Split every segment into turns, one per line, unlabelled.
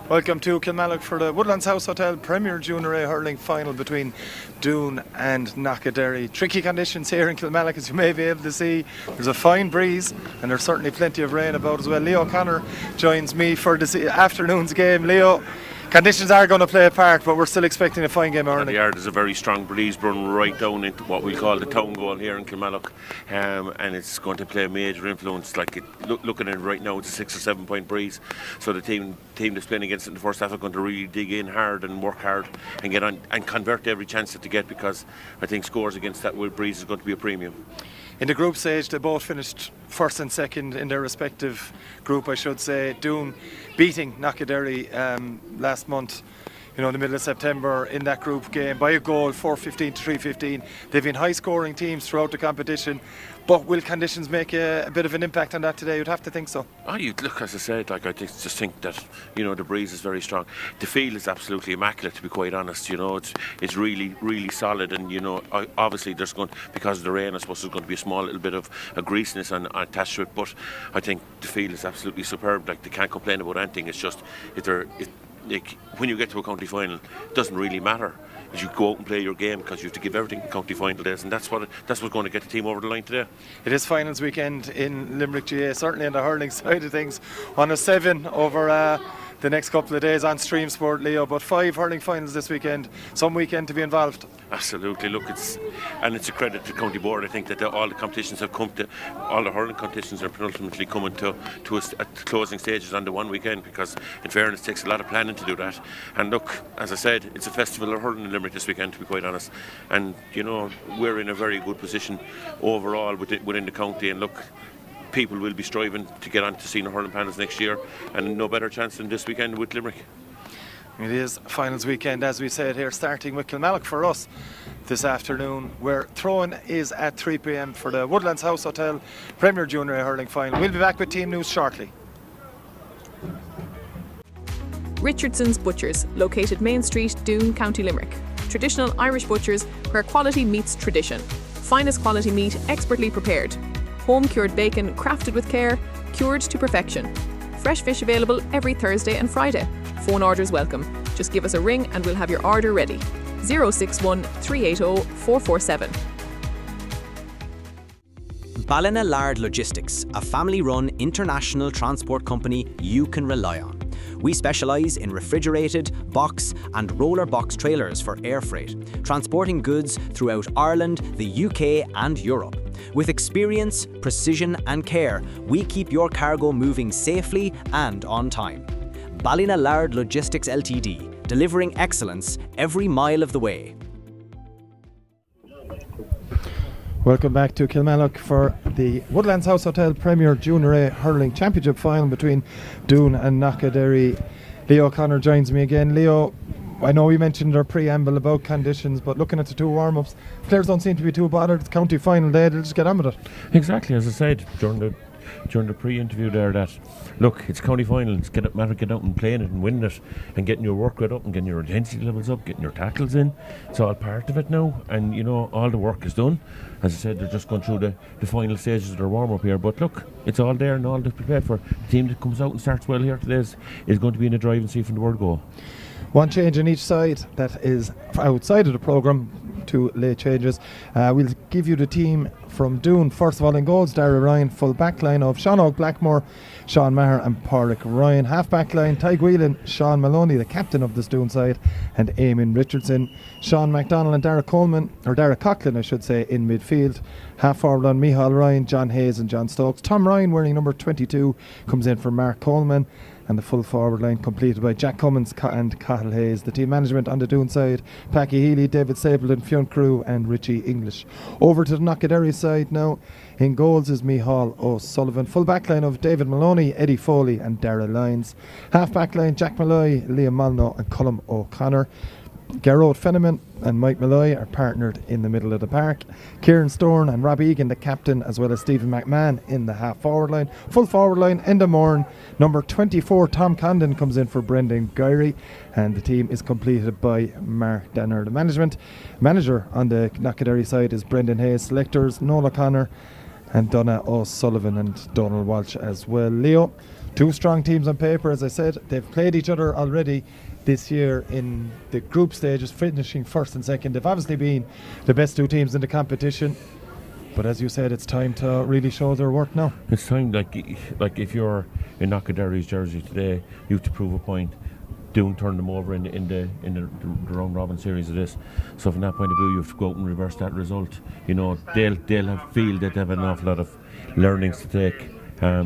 Welcome to Kilmallock for the Woodlands House Hotel Premier Junior A hurling final between Doon and Knockaderry. Tricky conditions here in Kilmallock, as you may be able to see. There's a fine breeze and there's certainly plenty of rain about as well. Leo Connor joins me for this afternoon's game. Leo, conditions are going to play a part, but we're still expecting a fine game of hurling.
There's a very strong breeze blowing right down into what we call the town goal here in Kilmallock, and it's going to play a major influence. Looking at it right now, it's a 6 or 7 point breeze, so the team that's playing against it in the first half are going to really dig in hard and work hard and get on and convert every chance that they get, because I think scores against that breeze is going to be a premium.
In the group stage, they both finished first and second in their respective group, I should say. Doon beating Knockaderry last month, in the middle of September, in that group game by a goal, 4-15 to 3-15. They've been high-scoring teams throughout the competition, but will conditions make a bit of an impact on that today? You'd have to think so.
Look, as I said, I just think that the breeze is very strong. The field is absolutely immaculate, to be quite honest. It's really, really solid, and obviously there's going, because of the rain, I suppose there's going to be a small little bit of a greasiness attached to it. But I think the field is absolutely superb. They can't complain about anything. It's just when you get to a county final, it doesn't really matter. You go out and play your game, because you have to give everything in county final days, and that's what's going to get the team over the line today. It
is finals weekend in Limerick GA, certainly on the hurling side of things. On a 7 over the next couple of days on Stream Sport, Leo, but 5 hurling finals this weekend. Some weekend to be involved.
Absolutely. Look, it's a credit to County Board. I think that all the competitions have come to, all the hurling competitions are ultimately coming to us at the closing stages on the one weekend, because in fairness it takes a lot of planning to do that. And look, as I said, it's a festival of hurling in Limerick this weekend, to be quite honest, and we're in a very good position overall within the county. And look, people will be striving to get on to senior hurling panels next year, and no better chance than this weekend with Limerick.
It is finals weekend, as we said here, starting with Kilmallock for us this afternoon, where throw-in is at 3 p.m. for the Woodlands House Hotel Premier Junior A hurling final. We'll be back with team news shortly.
Richardson's Butchers, located Main Street, Doon, County Limerick. Traditional Irish butchers where quality meets tradition. Finest quality meat, expertly prepared. Home-cured bacon, crafted with care, cured to perfection. Fresh fish available every Thursday and Friday. Phone orders welcome. Just give us a ring and we'll have your order ready. 061 380 447.
Ballina Logistics, a family-run international transport company you can rely on. We specialise in refrigerated, box and roller box trailers for air freight, transporting goods throughout Ireland, the UK and Europe. With experience, precision and care, we keep your cargo moving safely and on time. Ballina Logistics Ltd, delivering excellence every mile of the way.
Welcome back to Kilmallock for the Woodlands House Hotel Premier Junior A Hurling Championship final between Doon and Knockaderry. Leo Connor joins me again. Leo, I know we mentioned our preamble about conditions, but looking at the 2 warm-ups, players don't seem to be too bothered. It's county final day, they'll just get on with it.
Exactly, as I said during the pre-interview there, that look, it's county final, it's get out and playing it and winning it and getting your work rate up and getting your intensity levels up, getting your tackles in. It's all part of it now, and all the work is done. As I said, they're just going through the final stages of their warm-up here, but look, it's all there and all they're prepared for. The team that comes out and starts well here today is going to be in the driving seat from the word go.
One change on each side that is outside of the programme, 2 late changes. We'll give you the team from Doon. First of all, in goals, Darragh Ryan. Full back line of Sean Blackmore, Sean Maher and Pádraig Ryan. Half back line, Ty Whelan, Sean Maloney, the captain of this Doon side, and Eamon Richardson. Sean McDonald and Darragh Coughlin, I should say, in midfield. Half forward line, Micheál Ryan, John Hayes and John Stokes. Tom Ryan, wearing number 22, comes in for Mark Coleman. And the full forward line completed by Jack Cummins and Cathal Hayes. The team management on the Doon side, Packy Healy, David Stapleton, Fionn Crew and Richie English. Over to the Knockaderry side now. In goals is Micheál O'Sullivan. Full back line of David Maloney, Eddie Foley and Dara Lyons. Half back line, Jack Malloy, Liam Molyneux and Colm O'Connor. Garrod Fenneman and Mike Malloy are partnered in the middle of the park. Kieran Storn and Rob Egan, the captain, as well as Stephen McMahon in the half forward line. Full forward line, Enda Moran. Number 24, Tom Condon, comes in for Brendan Gyrey, and the team is completed by Mark Danner. The manager on the Knockaderry side is Brendan Hayes. Selectors, Noel O'Connor and Donna O'Sullivan and Donald Walsh as well. Leo, Two strong teams on paper, as I said. They've played each other already this year in the group stages, finishing first and second. They've obviously been the best two teams in the competition. But as you said, it's time to really show their worth now.
It's time, like if you're in Knockaderry's jersey today, you have to prove a point. Doon turn them over in the round robin series of this. So from that point of view, you have to go out and reverse that result. You know, they'll feel that they have an awful lot of learnings to take. I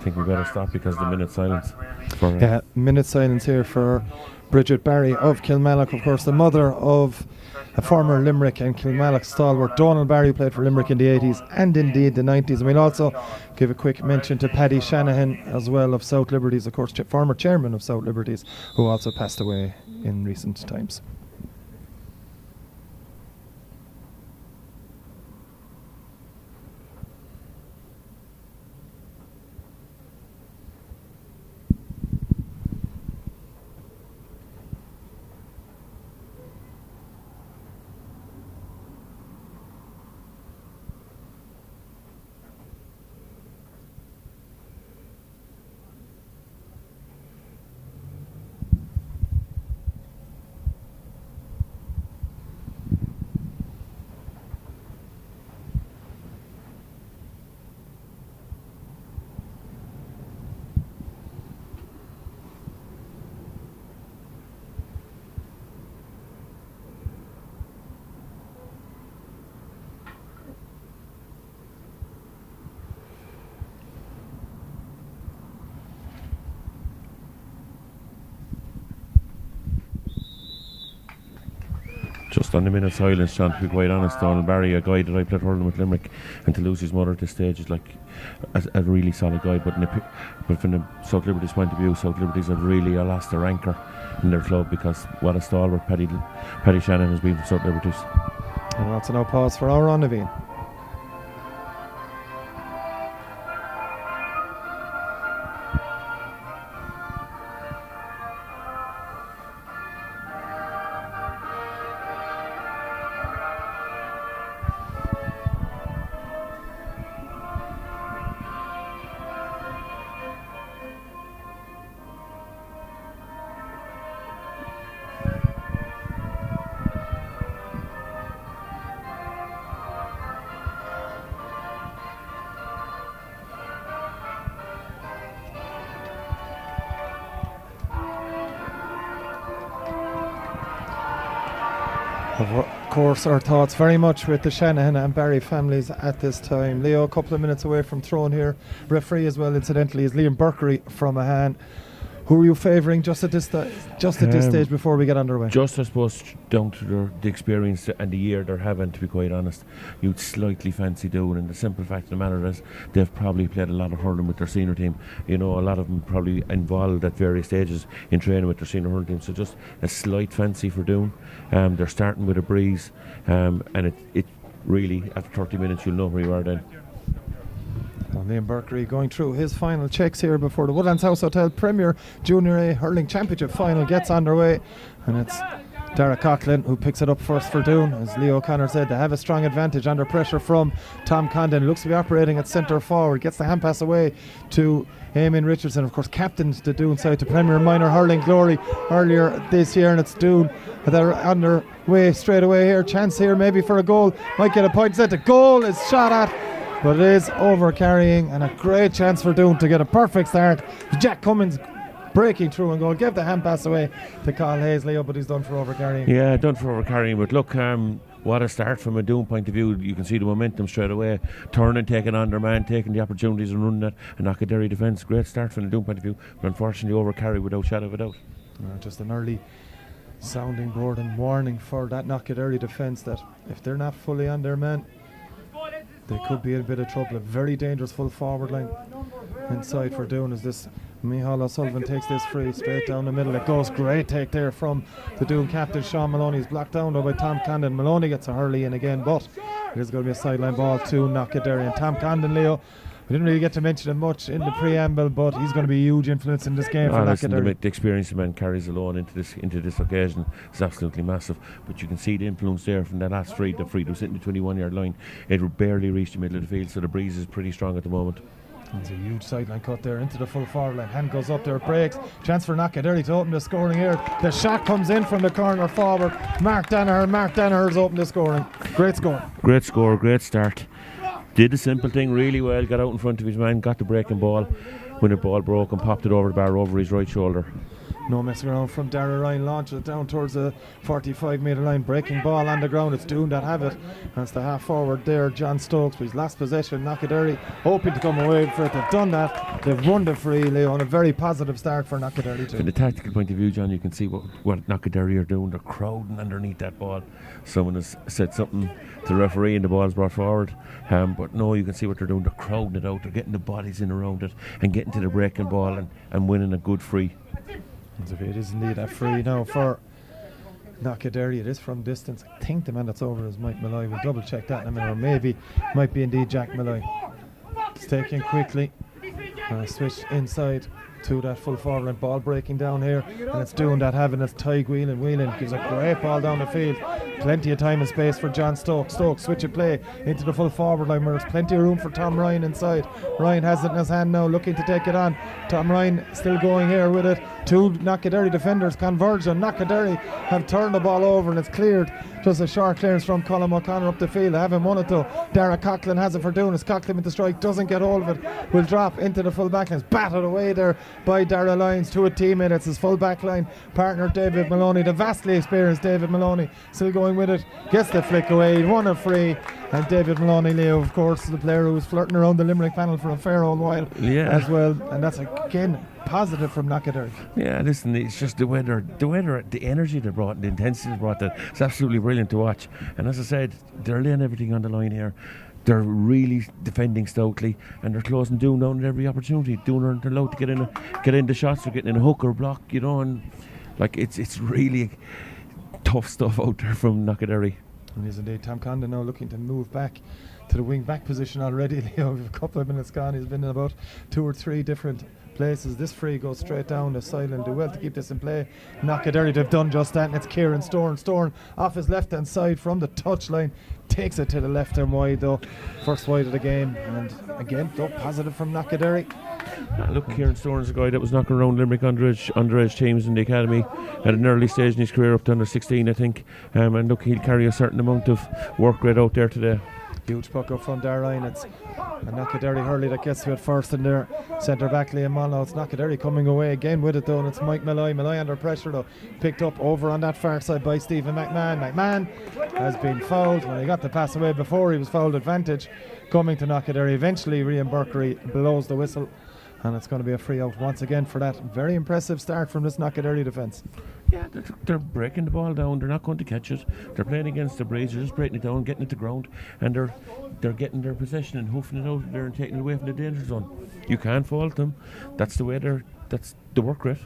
think we better stop because the minute silence.
Minute silence here for Bridget Barry of Kilmallock, of course, the mother of a former Limerick and Kilmallock stalwart, Donald Barry, who played for Limerick in the 80s and indeed the 90s. And we'll also give a quick mention to Paddy Shanahan as well of South Liberties, of course, former chairman of South Liberties, who also passed away in recent times.
Just on the minute silence, John, to be quite honest, Donald Barry, a guy that I played hurling with Limerick, and to lose his mother at this stage is like a really solid guy. But from the South Liberties point of view, South Liberties have really lost their anchor in their club, because what a stalwart Paddy Shanahan has been for South Liberties.
And that's a no pause for our Naveen. Of course, our thoughts very much with the Shanahan and Barry families at this time. Leo, a couple of minutes away from throwing here. Referee as well, incidentally, is Liam Burkery from Mahan. Who are you favouring just at this stage before we get underway?
Just, I suppose, down to the experience and the year they're having, to be quite honest. You'd slightly fancy Doon, and the simple fact of the matter is they've probably played a lot of hurling with their senior team. You know, a lot of them probably involved at various stages in training with their senior hurling team. So just a slight fancy for Doon. They're starting with a breeze, and it really, after 30 minutes, you'll know where you are then.
Liam Burkery going through his final checks here before the Woodlands House Hotel Premier Junior A Hurling Championship final gets underway, and it's Dara Coughlin who picks it up first for Doon. As Leo O'Connor said, they have a strong advantage under pressure from Tom Condon. Looks to be operating at centre forward, gets the hand pass away to Eamon Richardson, of course captained the Doon side to Premier Minor Hurling Glory earlier this year, and it's Doon that are underway straight away here. Chance here maybe for a goal, might get a point set. The goal is shot at, but it is over carrying, and a great chance for Doon to get a perfect start. Jack Cummins breaking through and goal, gave the hand pass away to Carl Hayes, Leo, but he's done for over carrying.
Yeah, done for over carrying, but look, what a start from a Doon point of view. You can see the momentum straight away, turning, taking on their man, taking the opportunities and running that, and Knockaderry defence. Great start from the Doon point of view, but unfortunately over carry without shadow of a doubt.
Just an early sounding board and warning for that Knockaderry defence that if they're not fully on their man, they could be in a bit of trouble. A very dangerous full forward line inside for Doon as this Micheál O'Sullivan takes this free straight down the middle. It goes, great take there from the Doon captain Sean Maloney. Is blocked down though by Tom Condon. Maloney gets a hurley in again, but it is going to be a sideline ball to Knockaderry. And Tom Condon, Leo, we didn't really get to mention him much in the preamble, but he's going to be a huge influence in this game for Knockaderry.
The experience the man carries alone into this occasion is absolutely massive. But you can see the influence there from that last free. The free was hitting the 21-yard line. It barely reached the middle of the field, so the breeze is pretty strong at the moment.
There's a huge sideline cut there into the full forward line. Hand goes up there, breaks. Chance for Knockaderry to open the scoring here. The shot comes in from the corner forward. Mark Danaher's opened the scoring. Great score.
Great score, great start. Did the simple thing really well, got out in front of his man, got the breaking ball. When the ball broke and popped it over the bar over his right shoulder.
No messing around from Darragh Ryan, launches it down towards the 45 metre line, breaking ball on the ground. It's Doon that have it. That's the half forward there, John Stokes, with his last possession. Knockaderry hoping to come away for it. They've done that. They've won the free, Leo, and a very positive start for Knockaderry too.
From the tactical point of view, John, you can see what Knockaderry are doing. They're crowding underneath that ball. Someone has said something to the referee and the ball's brought forward. But no, you can see what they're doing. They're crowding it out. They're getting the bodies in around it and getting to the breaking ball and winning a good free.
It is indeed a free now for Knockaderry. It is from distance. I think the man that's over is Mike Malloy. We'll double check that in a minute, or maybe might be indeed Jack Malloy. It's taken quickly. Switch inside to that full forward line. Ball breaking down here, and it's doing that, having its Tig Whelan gives a great ball down the field. Plenty of time and space for John Stokes. Switch of play into the full forward line where there's plenty of room for Tom Ryan inside. Ryan has it in his hand now, looking to take it on. Tom Ryan still going here with it. Two Knockaderry defenders converge, and Knockaderry have turned the ball over, and it's cleared. Just a short clearance from Colm O'Connor up the field. They haven't won it though. Dara Coughlin has it for Doon. It's Coughlin with the strike, doesn't get hold of it. Will drop into the full back line. It's battered away there by Dara Lyons to a teammate. It's his full back line partner David Maloney, the vastly experienced David Maloney, still going with it. Gets the flick away. He won a free. And David Maloney, Leo, of course, the player who was flirting around the Limerick panel for a fair old while as well. And that's again positive from Knockaderry.
Yeah, listen, it's just the weather, the energy they brought, the intensity they brought. It's absolutely brilliant to watch. And as I said, they're laying everything on the line here. They're really defending stoutly, and they're closing Doon down at every opportunity. Doon aren't allowed to get in the shots. They're getting in a hook or block, and like it's really tough stuff out there from Knockaderry.
And is indeed Tom Condon now looking to move back to the wing back position already. Leo, a couple of minutes gone. He's been in about 2 or 3 different places. This free goes straight down the sideline. Do well to keep this in play. Knockaderry, they've done just that, and it's Kieran Storn off his left hand side from the touchline. Takes it to the left and wide though. First wide of the game, and again though positive from Knockaderry.
Look, Kieran Storn's a guy that was knocking around Limerick underage teams in the academy at an early stage in his career, up to under 16 I think, and look, he'll carry a certain amount of work rate out there today.
Huge puck up from Darragh Ryan. It's a Knockaderry hurley that gets to it first in there. Centre back Liam Monlow. It's Knockaderry coming away again with it though, and it's Mike Malloy. Malloy under pressure though. Picked up over on that far side by Stephen McMahon. McMahon has been fouled. When he got the pass away before, he was fouled advantage coming to Knockaderry. Eventually Rian Burkery blows the whistle, and it's going to be a free out once again for that very impressive start from this Knockaderry defence.
Yeah, they're breaking the ball down. They're not going to catch it. They're playing against the breeze. They're just breaking it down, getting it to ground, and they're getting their possession and hoofing it out there and taking it away from the danger zone. You can't fault them. That's the way that's the work rate.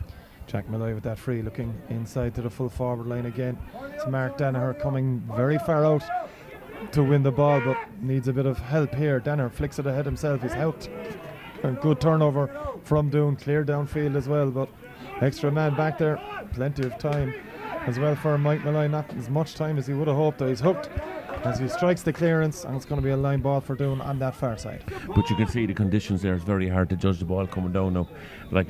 Jack Malloy with that free, looking inside to the full forward line again. It's Mark Danaher coming very far out to win the ball, but needs a bit of help here. Danaher flicks it ahead himself. He's out. A good turnover from Doon, clear downfield as well, but extra man back there. Plenty of time as well for Mike Malloy. Not as much time as he would have hoped though. He's hooked as he strikes the clearance, and it's going to be a line ball for Doon on that far side.
But you can see the conditions there. It's very hard to judge the ball coming down now. Like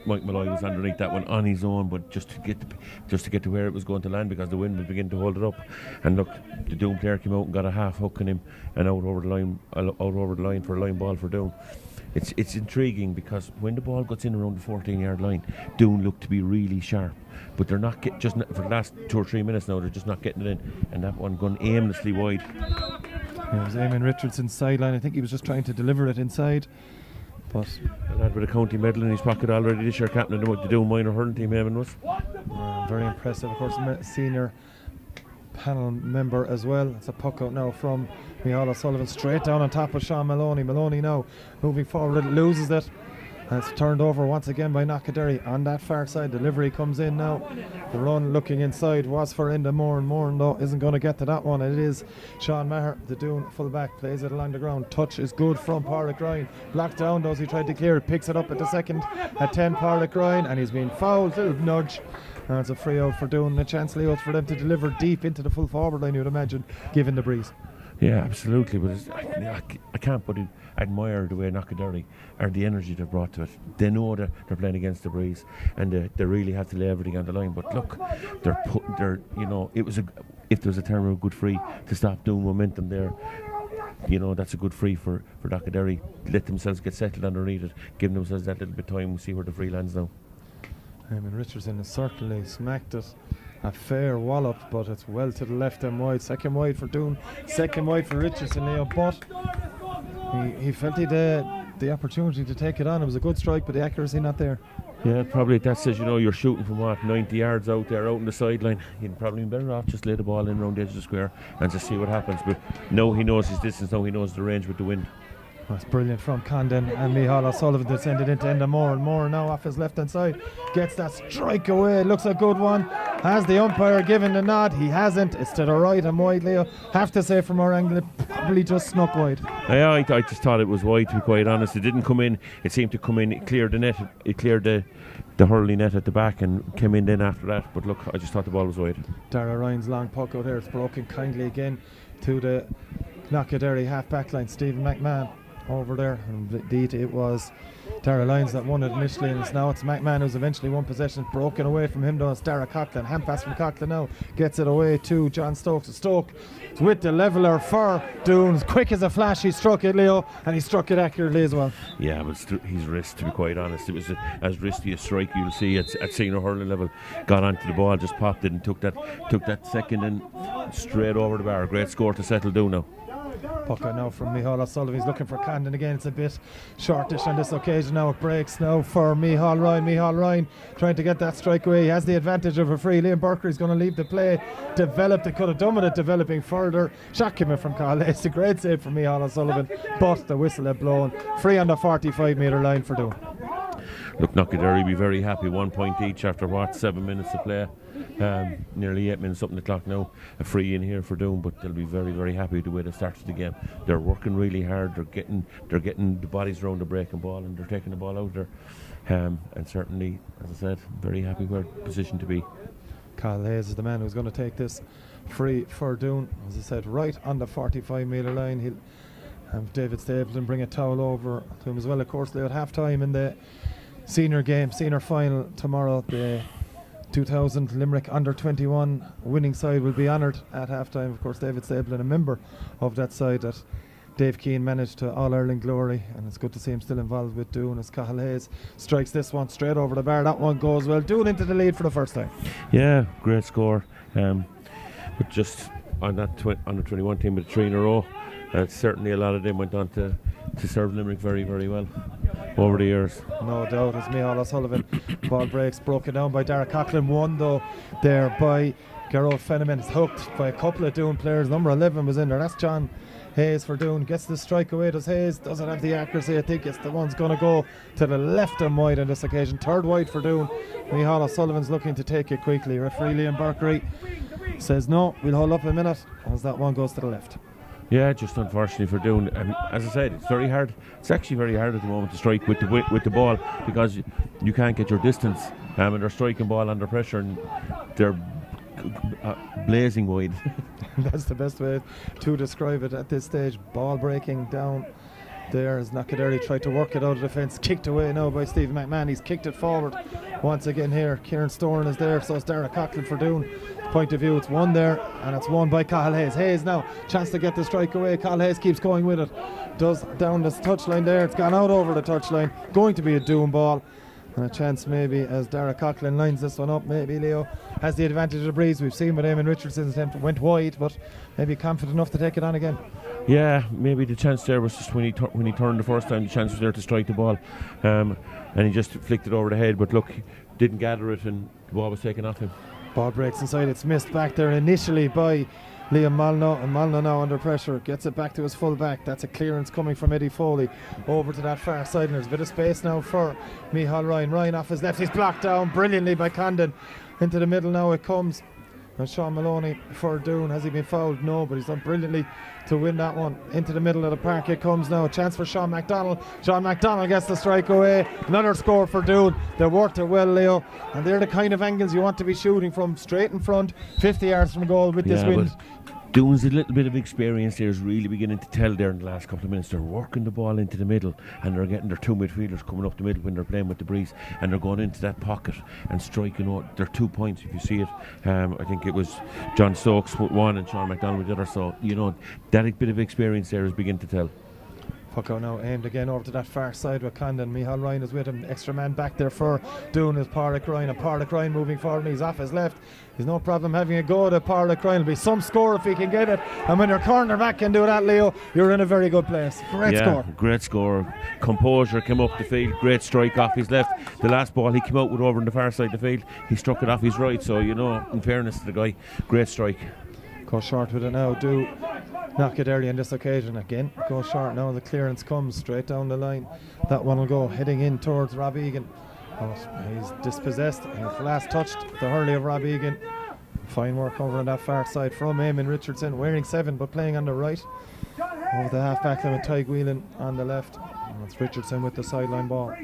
Mike Malloy was underneath that one on his own, but just to get to where it was going to land, because the wind was beginning to hold it up. And look, the Doon player came out and got a half hook on him and out over the line for a line ball for Doon. It's intriguing, because when the ball gets in around the 14-yard line, Doon look to be really sharp, but they're not for the last 2 or 3 minutes now. They're just not getting it in, and that one gone aimlessly wide.
It was Eamon Richardson's sideline. I think he was just trying to deliver it inside, but
a lad with a county medal in his pocket already this year, captain of the Doon minor hurling team. Eamon was
very impressive. Of course, senior panel member as well. It's a puck out now from Micheál O'Sullivan, straight down on top of Sean Maloney. Maloney now moving forward, loses it, and it's turned over once again by Knockaderry on that far side. Delivery comes in now. The run looking inside was for Enda Moran. Moran though isn't going to get to that one. It is Sean Maher, the Doon fullback, plays it along the ground. Touch is good from Pádraig Ryan. Blocked down those, he tried to clear it, picks it up at the second at 10, Pádraig Ryan, and he's been fouled. Little nudge. And it's a free out for Doon. A chance, Leo, for them to deliver deep into the full forward line, you would imagine, given the breeze.
Yeah, absolutely. But I can't but admire the way Knockaderry or the energy they've brought to it. They know that they're playing against the breeze, and they really have to lay everything on the line. But look, if there was a term of good free to stop Doon momentum there, that's a good free for Knockaderry. Let themselves get settled underneath it, give themselves that little bit of time. We'll see where the free lands now.
Richardson has certainly smacked it. A fair wallop, but it's well to the left and wide. Second wide for Doon, second wide for Richardson, Leo. But he felt he had the opportunity to take it on. It was a good strike, but the accuracy not there.
Yeah, probably that says, you're shooting from 90 yards out there, out on the sideline. You'd probably be better off just lay the ball in around the edge of the square and just see what happens. But no, he knows his distance now, he knows the range with the wind.
That's brilliant from Condon, and Micheál O'Sullivan descended into Endamore, and Moore now off his left hand side gets that strike away. Looks a good one. Has the umpire given the nod? He hasn't. It's to the right and wide, Leo. Have to say from our angle, it probably just snuck wide.
Yeah, I just thought it was wide, to be quite honest. It didn't come in. It seemed to come in. It cleared the net. It cleared the Hurling net at the back and came in then after that. But look, I just thought the ball was wide.
Dara Ryan's long puck out there. It's broken kindly again to the Knockaderry half back line. Stephen McMahon over there, and indeed it was Dara Lyons that won it initially, and it's McMahon who's eventually won possession. Broken away from him though, it's Dara Coughlin. Hand pass from Coughlin now, gets it away to John Stokes. Stokes with the leveller for Doon. Quick as a flash, he struck it, Leo, and he struck it accurately as well.
Yeah, but his wrist, to be quite honest, it was as risky a strike you'll see at senior hurling level. Got onto the ball, just popped it and took that second and straight over the bar. Great score to settle Doon now.
Puck out now from Micheál O'Sullivan. He's looking for Condon again. It's a bit shortish on this occasion now. It breaks now for Micheál Ryan. Micheál Ryan trying to get that strike away. He has the advantage of a free. Liam Burkery's going to leave the play developed. They could have done with it developing further. Shot came in from Carl. It's a great save for Micheál O'Sullivan, but the whistle had blown. Free on the 45 metre line for Doon.
Look, Knockaderry will be very happy. 1 point each after 7 minutes to play. Nearly 8 minutes up on the clock now. A free in here for Doon, but they'll be very, very happy with the way they started the game. They're working really hard. They're getting the bodies around the breaking ball, and they're taking the ball out there. And certainly, as I said, very happy where position to be.
Carl Hayes is the man who's going to take this free for Doon. As I said, right on the 45 metre line. He'll have David Stapleton bring a towel over to him as well. Of course, they're at half time in the senior final tomorrow. The 2000 Limerick under 21 winning side will be honoured at half-time. Of course, David Stapleton, a member of that side that Dave Keane managed to All-Ireland glory, and it's good to see him still involved with Doon as Cathal Hayes strikes this one straight over the bar. That one goes well. Doon into the lead for the first time.
Yeah, great score. But just on that under 21 team with 3 in a row, certainly a lot of them went on to serve Limerick very, very well over the years.
No doubt. It's Micheál O'Sullivan. Ball breaks, broken down by Dara Coughlin. Won though there by Gerald Fenneman. It's hooked by a couple of Doon players. Number 11 was in there. That's John Hayes for Doon. Gets the strike away. Does Hayes? Doesn't have the accuracy. I think it's the one's going to go to the left and wide on this occasion. Third wide for Doon. Micheál O'Sullivan's looking to take it quickly. Referee Liam Burkery says no, we'll hold up a minute as that one goes to the left.
Yeah, just unfortunately for Doon. As I said, it's very hard. It's actually very hard at the moment to strike with the ball because you can't get your distance. And they're striking ball under pressure and they're blazing wide.
That's the best way to describe it at this stage. Ball breaking down there as Knockaderry tried to work it out of defence. Kicked away now by Stephen McMahon. He's kicked it forward once again here. Kieran Storan is there, so it's Dara Coughlin for Doon. Point of view, it's won there, and it's won by Cathal Hayes. Hayes now, chance to get the strike away. Cathal Hayes keeps going with it. Does down this touchline there. It's gone out over the touchline. Going to be a Doon ball. And a chance maybe as Dara Coughlin lines this one up. Maybe Leo has the advantage of the breeze. We've seen with Eamon Richardson's attempt went wide, but maybe confident enough to take it on again.
Yeah, maybe the chance there was just when he turned the first time, the chance was there to strike the ball, and he just flicked it over the head. But look, didn't gather it, and the ball was taken off him.
Ball breaks inside. It's missed back there initially by Liam Molyneux, and Molyneux now under pressure gets it back to his full back. That's a clearance coming from Eddie Foley over to that far side, and there's a bit of space now for Micheál Ryan. Ryan off his left, he's blocked down brilliantly by Condon. Into the middle now it comes, and Sean Maloney for Doon. Has he been fouled? No, but he's done brilliantly to win that one. Into the middle of the park it comes now. A chance for Sean MacDonald. Sean MacDonald gets the strike away. Another score for Doon. They worked it well, Leo, and they're the kind of angles you want to be shooting from, straight in front, 50 yards from goal with this wind.
Doon's a little bit of experience there is really beginning to tell there in the last couple of minutes. They're working the ball into the middle, and they're getting their two midfielders coming up the middle when they're playing with the breeze, and they're going into that pocket and striking out their 2 points. If you see it, I think it was John Stokes with one and Sean McDonald with the other. So that bit of experience there is beginning to tell.
Pucko now aimed again over to that far side with Condon. Michal Ryan is with him. Extra man back there for Doon is Pádraig Ryan. And Pádraig Ryan moving forward, and he's off his left. He's no problem having a go at Pádraig Ryan. It'll be some score if he can get it. And when your cornerback can do that, Leo, you're in a very good place. Great score.
Great score. Composure came up the field. Great strike off his left. The last ball he came out with over on the far side of the field, he struck it off his right. So, in fairness to the guy, great strike.
Go short with it now. Do Knockaderry on this occasion again. Go short now. The clearance comes straight down the line. That one will go heading in towards Rob Egan. Oh, he's dispossessed. He's last touched the hurley of Rob Egan. Fine work over on that far side from Eamon Richardson, wearing 7 but playing on the right. Over the half back line with Tyg Whelan on the left. And it's Richardson with the sideline ball.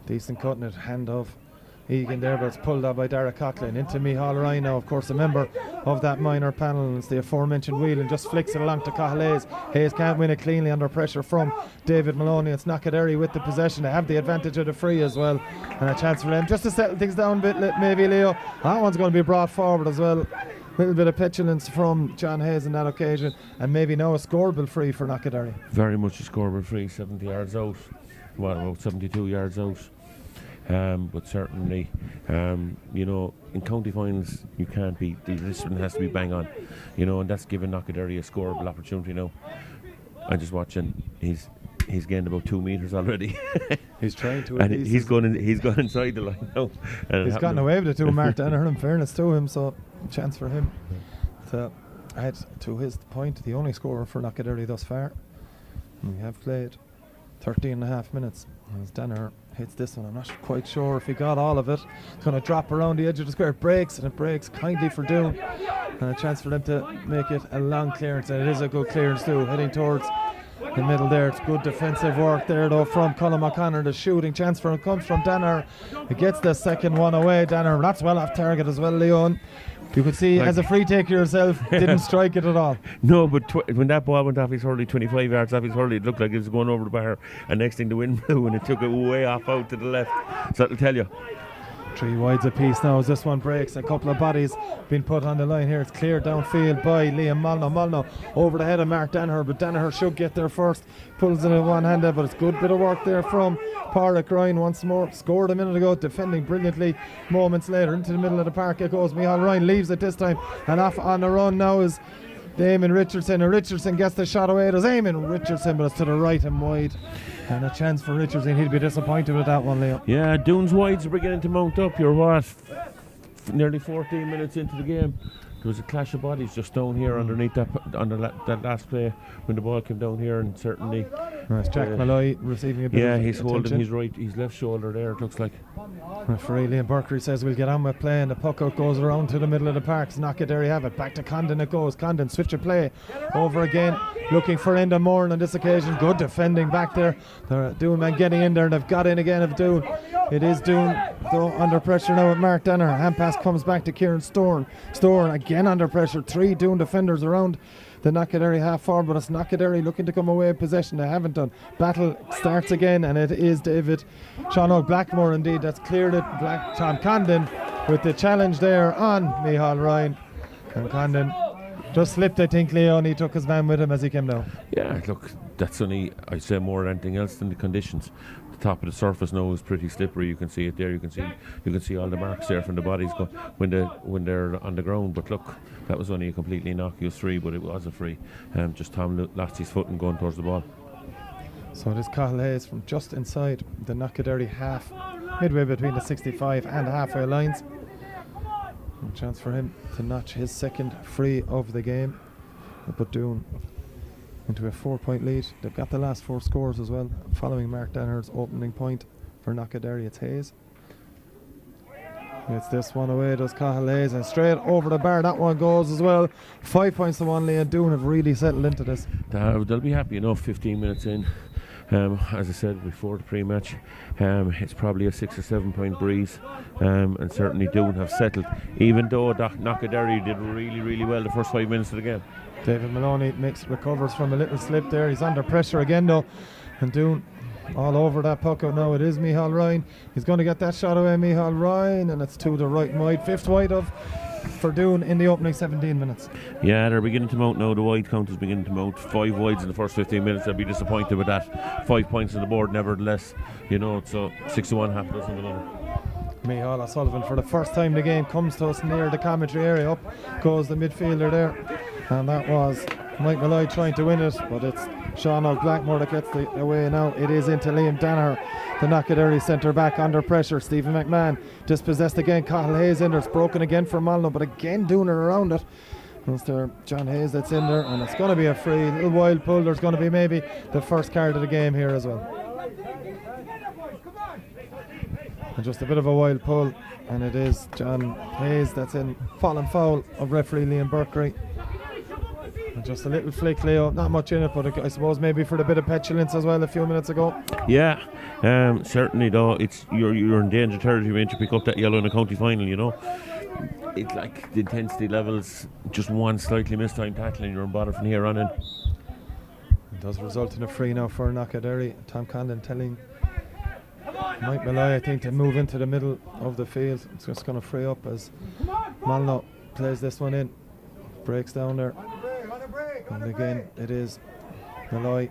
Decent cutting it, hand of Egan there, but it's pulled out by Dara Coughlin into Michal Ryan now, of course a member of that minor panel, and it's the aforementioned Whelan just flicks it along to Cathal Hayes. Hayes can't win it cleanly under pressure from David Maloney. It's Knockaderry with the possession. They have the advantage of the free as well, and a chance for them just to settle things down a bit, maybe Leo. That one's going to be brought forward as well. A little bit of petulance from John Hayes on that occasion, and maybe now a scoreable free for Knockaderry.
Very much a scoreable free, 70 yards out. About 72 yards out. But certainly, in county finals you can't be, the discipline has to be bang on, and that's given Knockaderry a scoreable opportunity now. I'm just watching, he's gained about 2 metres already.
He's trying to,
and he's gone inside the line now.
He's gotten away with it too, Mark Danaher, in fairness to him, so chance for him. So, to his point, the only scorer for Knockaderry thus far. We have played 13 and a half minutes. As Danaher hits this one, I'm not quite sure if he got all of it. It's going to drop around the edge of the square. It breaks, and it breaks kindly for Doon. And a chance for them to make it a long clearance, and it is a good clearance too, heading towards the middle there. It's good defensive work there though from Colin O'Connor. The shooting chance for him comes from Danaher. He gets the second one away. Danaher, that's well off target as well, Leon. You could see, as a free taker yourself, didn't strike it at all.
No, but when that ball went off his hurley, 25 yards off his hurley, it looked like it was going over the bar, and next thing the wind blew and it took it way off out to the left. So that'll tell you.
3 wides apiece now as this one breaks. A couple of bodies being put on the line here. It's cleared downfield by Liam Molyneux. Molyneux over the head of Mark Danaher, but Danaher should get there first. Pulls it in one-handed, but it's good bit of work there from Pádraig Ryan once more. Scored a minute ago, defending brilliantly. Moments later, into the middle of the park it goes. Michal Ryan leaves it this time, and off on the run now is Eamon Richardson, and Richardson gets the shot away. There's Eamon Richardson, but it's to the right and wide. And a chance for Richardson. He'd be disappointed with that one, Leo.
Yeah, Doon's wides are beginning to mount up. You're nearly 14 minutes into the game. There was a clash of bodies just down here underneath that last play when the ball came down here, and certainly
it's Jack Malloy receiving a bit of
he's
attention.
holding his left shoulder there, it looks like.
Referee Liam Burkery says we'll get on with play, and the puck out goes around to the middle of the park. Knockaderry have it. Back to Condon it goes. Condon switch of play over again, looking for Enda Moran on this occasion. Good defending back there. The Doon man getting in there, and they've got in again of Doon. It is Doon though under pressure now with Mark Danaher. Hand pass comes back to Kieran Storn again under pressure. 3 Doon defenders around the Knockaderry half forward, but it's Knockaderry looking to come away with possession. They haven't done. Battle starts again, and it is David Sean Blackmore indeed that's cleared it. Tom Condon with the challenge there on Michal Ryan, and Condon just slipped, I think, Leo, and he took his man with him as he came down.
Yeah, look, that's only, I'd say, more than anything else than the conditions. The top of the surface now is pretty slippery. You can see it there. You can see all the marks there from the bodies when they're on the ground. But look, that was only a completely innocuous free, but it was a free. Just Tom lost his foot and going towards the ball.
So this Cathal Hayes from just inside the Knockaderry half, midway between the 65 and halfway lines. A chance for him to notch his second free of the game. But Doon into a 4-point lead. They've got the last 4 scores as well, following Mark Danaher's opening point for Knockaderry. It's Hayes. It's this one away, does Cathal Hayes, and straight over the bar. That one goes as well. 5 points to 1. Lee and Doon have really settled into this.
They'll be happy enough 15 minutes in. As I said before the pre-match, it's probably a 6 or 7 point breeze, and certainly Doon have settled, even though Knockaderry did really, really well the first 5 minutes of the game.
David Maloney recovers from a little slip there. He's under pressure again though, and Doon all over that puck out now. It is Micheál Ryan. He's going to get that shot away, Micheál Ryan, and it's to the right wide. 5th wide for Doon in the opening 17 minutes.
Yeah, they're beginning to mount now. The wide count is beginning to mount. 5 wides in the first 15 minutes. They'll be disappointed with that. 5 points on the board, nevertheless. So 6-1 happens in the minute.
Micheál O'Sullivan, for the first time the game, comes to us near the commentary area. Up goes the midfielder there, and that was Mike Malloy trying to win it, but it's Sean Blackmore that gets the away now. It is into Liam Danaher, the Knockaderry centre back, under pressure. Stephen McMahon dispossessed again. Cathal Hayes in there. It's broken again for Malno, but again doing it around it. It's there John Hayes that's in there, and it's going to be a free. Little wild pull. There's going to be maybe the first card of the game here as well. And just a bit of a wild pull, and it is John Hayes that's in. Fallen foul of referee Liam Burkery. And just a little flick, Leo. Not much in it, but I suppose maybe for the bit of petulance as well a few minutes ago.
Yeah, certainly though. It's you're in danger territory when you pick up that yellow in a county final. It's like the intensity levels. Just one slightly missed time tackling, you're in bother from here on in.
It does result in a free now for Knockaderry. Tom Condon telling Mike Malloy, I think, to move into the middle of the field. It's just going to free up as Malno plays this one in. Breaks down there. And again, it is Malloy.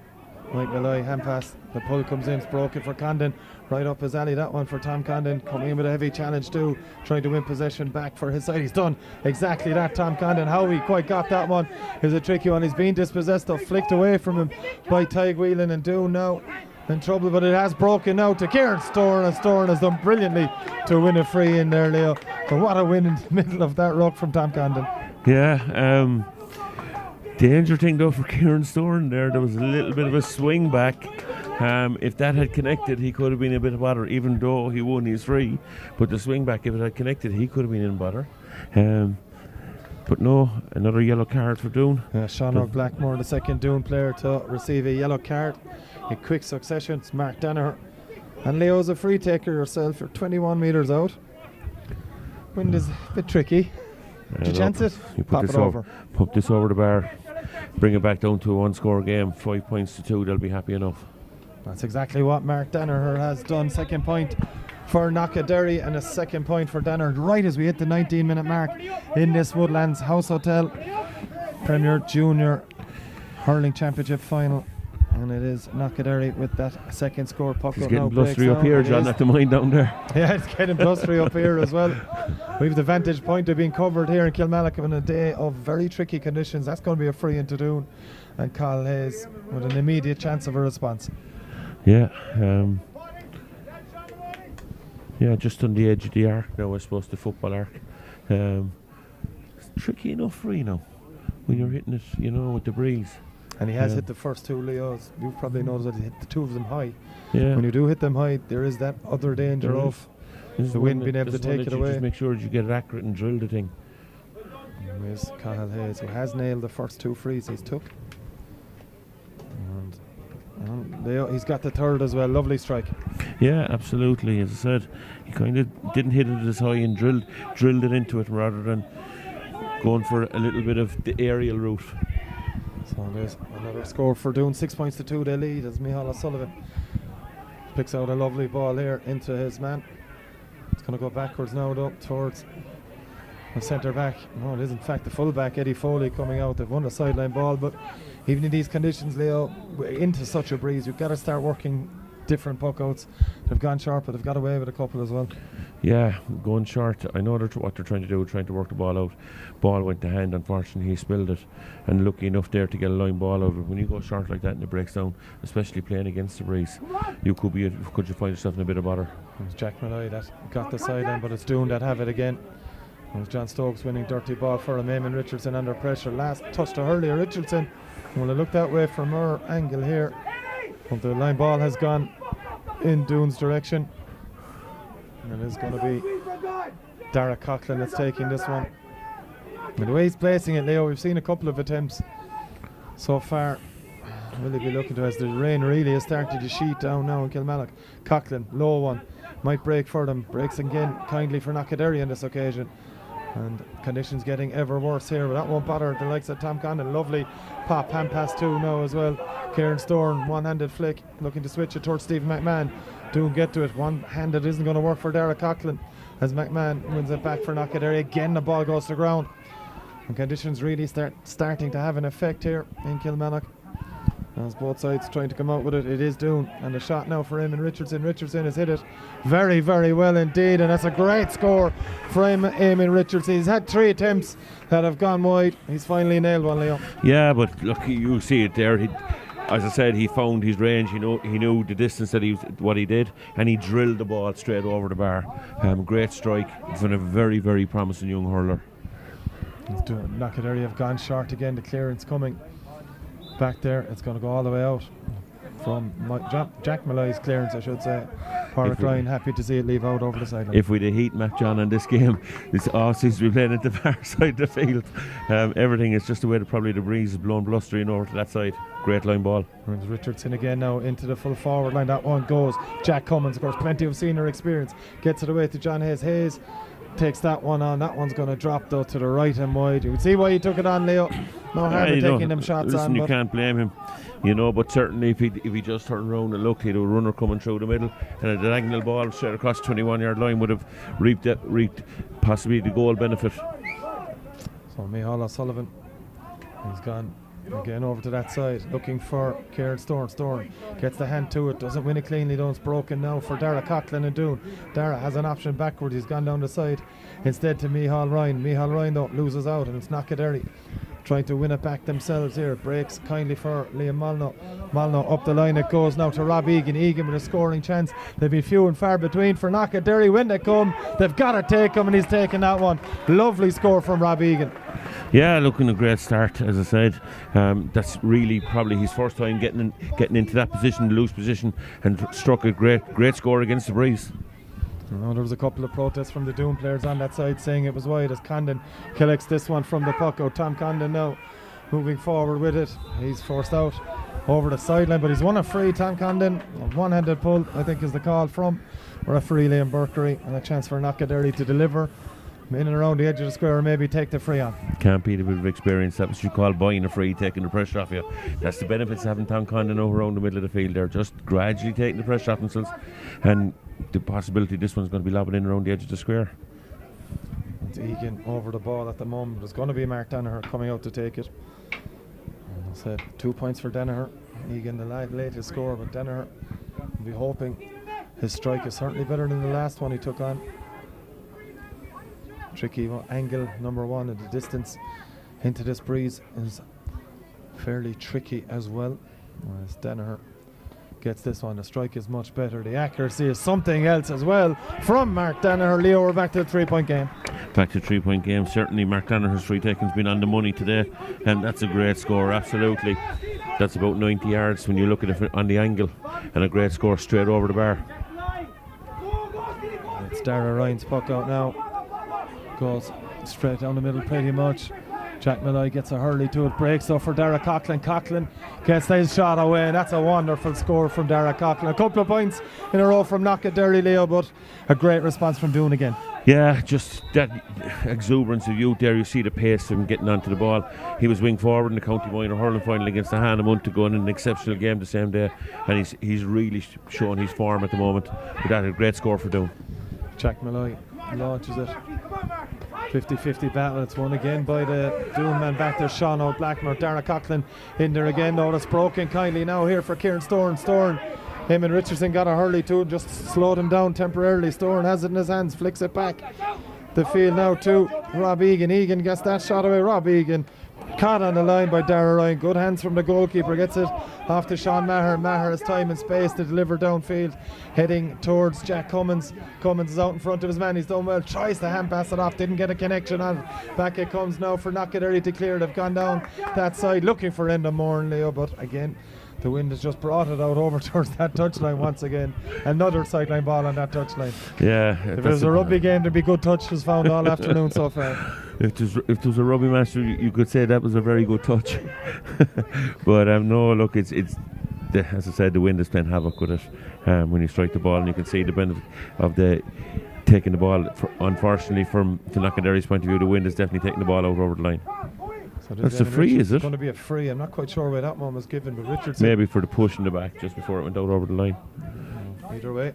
Mike Malloy, hand pass. The pull comes in, it's broken for Condon. Right up his alley, that one for Tom Condon. Coming in with a heavy challenge too. Trying to win possession back for his side. He's done exactly that, Tom Condon. How he quite got that one is a tricky one. He's been dispossessed or flicked away from him by Tig Whelan, and Doon now in trouble, but it has broken now to Kieran Storan, and Storan has done brilliantly to win a free in there, Leo. But what a win in the middle of that ruck from Tom Condon.
Yeah, danger thing though for Kieran Storan there was a little bit of a swing back. If that had connected, he could have been a bit of bother, even though he won his free. But the swing back, if it had connected, he could have been in bother. But no, another yellow card for Doon.
Sean Blackmore, the second Doon player to receive a yellow card in quick succession. It's Mark Danaher. And Leo's a free taker yourself. You're 21 metres out. Wind is a bit tricky. Did you chance it?
You
pop it over.
Pop this over the bar. Bring it back down to a 1-score game. 5 points to 2. They'll be happy enough.
That's exactly what Mark Danaher has done. Second point for Knockaderry and a second point for Danaher right as we hit the 19-minute mark in this Woodlands House Hotel Premier Junior Hurling Championship final. And it is Knockaderry with that second score. Puck
it's getting blustery up here, John, at the mind down there.
Yeah, it's getting blustery up here as well. We have the vantage point of being covered here in Kilmallock on a day of very tricky conditions. That's going to be a free into Doon, and Cathal Hayes with an immediate chance of a response.
Yeah, just on the edge of the arc now, I suppose, the football arc. It's tricky enough free now when you're hitting it, with the breeze.
And he has hit the first two, Leos. You've probably noticed that he hit the two of them high.
Yeah.
When you do hit them high, there is that other danger of the wind being able to take it away.
Just make sure that you get it accurate and drill the thing.
There's Cathal Hayes, who has nailed the first two frees he's took. And Leo, he's got the third as well. Lovely strike.
Yeah, absolutely. As I said, he kind of didn't hit it as high and drilled it into it rather than going for a little bit of the aerial route.
So there's another score for Doon. 6 points to 2 they lead as Micheál O'Sullivan picks out a lovely ball here into his man. It's going to go backwards now though towards the centre back. No, it is in fact the full back, Eddie Foley, coming out. They've won a sideline ball, but even in these conditions, Leo, into such a breeze, you've got to start working different puck outs. They've gone short, but they've got away with a couple as well.
Yeah, going short. I know what they're trying to do, trying to work the ball out. Ball went to hand, unfortunately he spilled it, and lucky enough there to get a line ball out of it. When you go short like that and it breaks down, especially playing against the breeze, you could you find yourself in a bit of bother.
It's Jack Malloy that got the sideline, but it's Doon that have it again. It was John Stokes winning dirty ball for him. Eamon Richardson under pressure. Last touch to Hurley. Richardson. Well, it looked that way from our angle here. But the line ball has gone in Doon's direction. And it is going to be Dara Coughlin that's taking this one. And the way he's placing it, Leo, we've seen a couple of attempts so far. will he be looking to, as the rain really is starting to sheet down now in Kilmallock. Coughlin, low one, might break for them, breaks again kindly for Knockaderry on this occasion. And conditions getting ever worse here, but that won't bother the likes of Tom Condon. Lovely pop, hand pass 2 now as well. Kieran Storm, one-handed flick, looking to switch it towards Stephen McMahon. Doon get to it, one-handed isn't going to work for Dara Coughlin, as McMahon wins it back for Knockaderry. Again the ball goes to ground. And conditions really starting to have an effect here in Kilmallock, as both sides trying to come out with it. It is Doon, and a shot now for Eamon Richardson. Richardson has hit it very, very well indeed, and that's a great score for Eamon Richardson. He's had 3 attempts that have gone wide. He's finally nailed one, Leo.
Yeah, but look, you see it there. As I said, he found his range. He knew the distance that what he did, and he drilled the ball straight over the bar. Great strike. He's been a very, very promising young hurler.
Knockaderry have gone short again. The clearance coming back there. It's going to go all the way out from Jack Malloy's clearance, I should say. Pádraig Ryan happy to see it leave out over the sideline.
If we'd a heat map, John, in this game, this all seems to be playing at the far side of the field. Everything is just the way that probably the breeze is blowing blustering over to that side. Great line ball.
And Richardson again now into the full forward line. That one goes. Jack Cummins, of course, plenty of senior experience. Gets it away to John Hayes. Hayes takes that one on. That one's going to drop though to the right and wide. You can see why he took it on, Leo. No harm in taking them shots on.
You can't blame him, but certainly if he just turned around and looked, he'd have a runner coming through the middle, and a diagonal ball straight across the 21-yard line would have reaped possibly the goal benefit.
So Micheál O'Sullivan, he's gone again over to that side, looking for Kieran Storm. Storm gets the hand to it, doesn't win it cleanly though. It's broken now for Dara Coughlin and Doon. Dara has an option backward, he's gone down the side instead to Micheál Ryan. Micheál Ryan though loses out, and it's Knockaderry trying to win it back themselves here. Breaks kindly for Liam Molyneux. Molyneux up the line it goes now to Rob Egan. Egan with a scoring chance. They've been few and far between for Knockaderry. When they come, they've got to take him, and he's taking that one. Lovely score from Rob Egan.
Yeah, looking a great start, as I said. That's really probably his first time getting into that position, the loose position, and struck a great score against the breeze.
There was a couple of protests from the Doon players on that side saying it was wide, as Condon collects this one from the puck out. Tom Condon now moving forward with it. He's forced out over the sideline, but he's won a free. Tom Condon, a one-handed pull, I think is the call from referee Liam Burkery, and a chance for Knockaderry to deliver in and around the edge of the square, or maybe take the free on.
Can't beat a bit of experience. That's what you call buying a free, taking the pressure off you. That's the benefits of having Tom Condon over around the middle of the field. They're just gradually taking the pressure off themselves, and the possibility this one's going to be lobbing in around the edge of the square.
It's Egan over the ball at the moment. There's going to be Mark Danaher coming out to take it. And I said 2 points for Danaher. Egan the latest score, but Danaher will be hoping his strike is certainly better than the last one he took on. Tricky angle number 1, and the distance into this breeze is fairly tricky as well. As Danaher gets this one, the strike is much better. The accuracy is something else as well from Mark Danaher. Leo, we're back to the 3-point game.
Back to 3-point game. Certainly Mark Danaher's free taking's been on the money today, and that's a great score, absolutely. That's about 90 yards when you look at it on the angle, and a great score straight over the bar.
It's Dara Ryan's puck out now. Goes straight down the middle pretty much. Jack Malloy gets a hurley to it, breaks up for Dara Coughlin. Coughlin gets his shot away. That's a wonderful score from Dara Coughlin. A couple of points in a row from Knockaderry, Leo, but a great response from Doon again.
Yeah, just that exuberance of youth there. You see the pace of him getting onto the ball. He was wing forward in the County Minor hurling final against the Han a month ago, in an exceptional game the same day, and he's really showing his form at the moment. But that a great score for Doon.
Jack Malloy launches it. 50-50 battle. It's won again by the Doon man back there, Sean O'Blackmore. Dara Coughlin in there again. Now it's broken kindly now here for Kieran Storm. Him and Richardson got a hurley to him, just slowed him down temporarily. Storm has it in his hands, flicks it back the field now to Rob Egan. Egan gets that shot away. Rob Egan caught on the line by Dara Ryan. Good hands from the goalkeeper. Gets it off to Sean Maher. Maher has time and space to deliver downfield, heading towards Jack Cummins. Cummins is out in front of his man. He's done well. Tries to hand pass it off. Didn't get a connection on it. Back it comes now for Knockaderry to clear. They've gone down that side looking for Enda Moore and Leo, but again The wind has just brought it out over towards that touchline once again. Another sideline ball on that touchline.
Yeah.
If it was a rugby game, there'd be good touches found all afternoon so far.
If there was a rugby match, you could say that was a very good touch. But no, look, it's as I said, the wind is playing havoc with it. When you strike the ball, and you can see the benefit of the taking the ball. Unfortunately, from Knockaderry's point of view, the wind is definitely taking the ball out over the line.
So
that's a free, is it?
It's going to be a free. I'm not quite sure where that one was given, but Richardson.
Maybe for the push in the back just before it went out over the line.
Either way,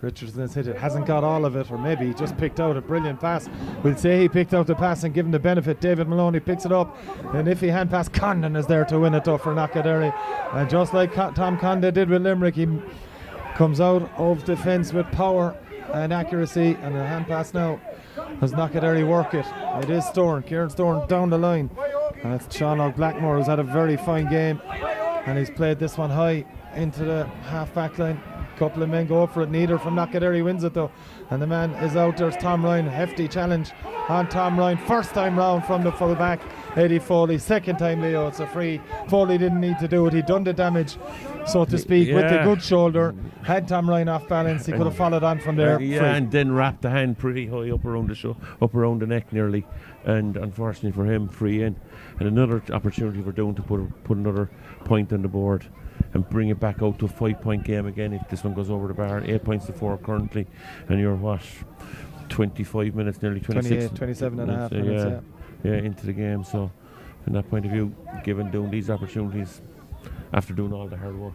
Richardson has hit it. Hasn't got all of it, or maybe he just picked out a brilliant pass. We'll say he picked out the pass and given the benefit. David Maloney picks it up. An iffy hand pass. Condon is there to win it though for Knockaderry. And just like Tom Condon did with Limerick, he comes out of defence with power and accuracy. And a hand pass now as Knockaderry work it. It is Kieran Storn down the line. And it's Sean Blackmore who's had a very fine game. And he's played this one high into the half-back line. Couple of men go up for it. Neither from Knockaderry wins it though. And the man is out. There's Tom Ryan. Hefty challenge on Tom Ryan. First time round from the full-back, Eddie Foley. Second time, Leo, it's a free. Foley didn't need to do it. He'd done the damage, so to speak, with the good shoulder. Had Tom Ryan off balance. He could have followed on from there.
And then wrapped the hand pretty high up around the neck nearly. And unfortunately for him, free in. And another opportunity for Doon to put another point on the board and bring it back out to a 5-point game again if this one goes over the bar. 8 points to 4 currently, and you're 25 minutes, nearly 26,
27 and a half minutes,
into the game. So from that point of view, giving Doon these opportunities after doing all the hard work.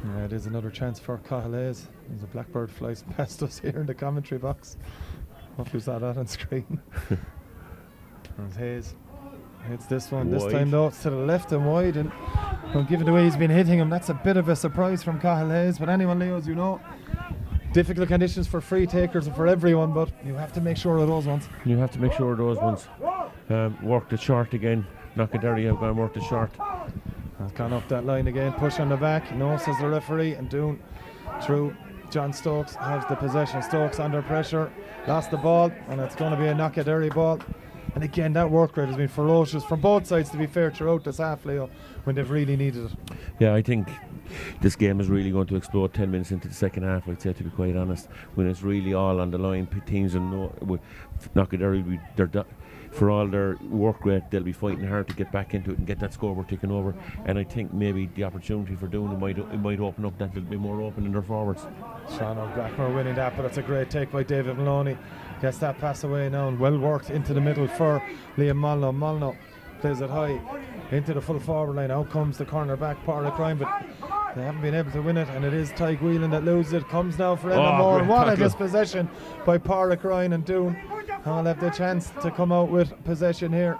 Yeah, it is another chance for Cahill Hayes. There's a blackbird flies past us here in the commentary box. Hopefully you saw that on screen. There's Hayes. Hits this one. Wide. This time though it's to the left and wide, and well, given the way he's been hitting him, that's a bit of a surprise from Cahill Hayes. But anyone, Leo, as you know, difficult conditions for free takers and for everyone, but you have to make sure of those ones. Work the short again. Knockaderry have gone work the short. Has gone up that line again. Push on the back. No, says the referee, and Doon through. John Stokes has the possession. Stokes under pressure, lost the ball, and it's going to be a Knockaderry ball. And again, that work rate has been ferocious from both sides, to be fair, throughout this half, Leo, when they've really needed it. Yeah, I think this game is really going to explode 10 minutes into the second half, I'd say, to be quite honest, when it's really all on the line. Teams and Knockaderry, for all their work rate, they'll be fighting hard to get back into it and get that scoreboard ticking over. And I think maybe the opportunity for Doon it might open up that little bit more open in their forwards. Sean Blackmore winning that, but it's a great take by David Maloney. Gets that pass away now, and well worked into the middle for Liam Molyneux. Molyneux plays it high into the full forward line. Out comes the corner back, Pádraig Ryan, but they haven't been able to win it, and it is Ty Whelan that loses it. Comes now for Emma Moore. What a dispossession by Pádraig Ryan, and Doon will have the chance to come out with possession here.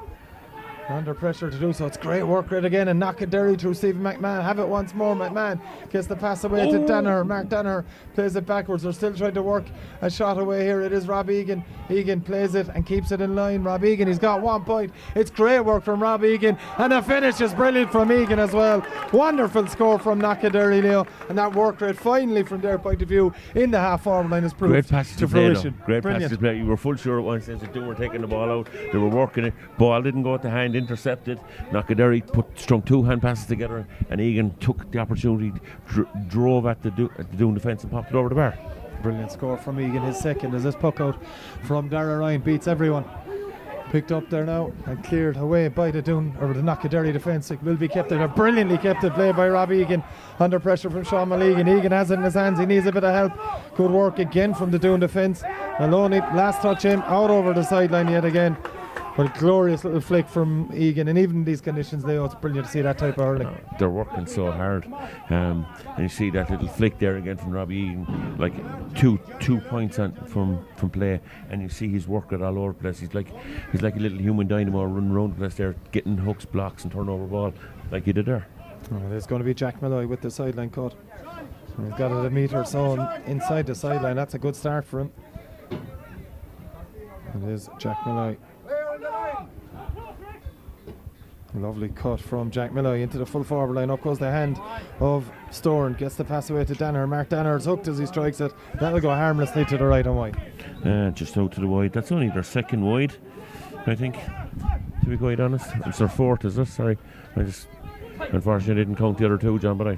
Under pressure to do so. It's great work rate again, and Knockaderry through Stephen McMahon. Have it once more. McMahon gets the pass away to Danaher. Mark Danaher plays it backwards. They're still trying to work a shot away here. It is Rob Egan. Egan plays it and keeps it in line. Rob Egan, he's got 1 point. It's great work from Rob Egan, and the finish is brilliant from Egan as well. Wonderful score from Knockaderry, Leo, and that work rate finally from their point of view in the half forward line is proved
great passes
to fruition.
Great passes to play. You were full sure at once that Doon were taking the ball out. They were working it. Ball didn't go at the hand. Intercepted. Knockaderry strung 2 hand passes together, and Egan took the opportunity, drove at the Doon defence and popped it over the bar. Brilliant score from Egan, his second, as this puck out from Dara Ryan beats everyone. Picked up there now and cleared away by the Doon, or the Knockaderry defence. It will be kept there. Brilliantly kept it, played by Rob Egan. Under pressure from Sean Mulligan. Egan has it in his hands. He needs a bit of help. Good work again from the Doon defence. Maloney, last touch him, out over the sideline yet again. But a glorious little flick from Egan, and even in these conditions, Leo, it's brilliant to see that type of hurling. They're working so hard, and you see that little flick there again from Robbie Egan, like two points from play, and you see he's working all over the place. He's like a little human dynamo running around the place there, getting hooks, blocks, and turnover ball like he did there.
There's going to be Jack Malloy with the sideline cut. He's got it a metre or so inside the sideline. That's a good start for him. It is Jack Malloy. Lovely cut from Jack Malloy into the full forward line. Up goes the hand of Storn. Gets the pass away to Danaher. Mark Danaher's hooked as he strikes it. That'll go harmlessly to the right and wide.
Just out to the wide. That's only their second wide, I think, to be quite honest. It's their fourth, is it? Sorry. unfortunately didn't count the other two, John, but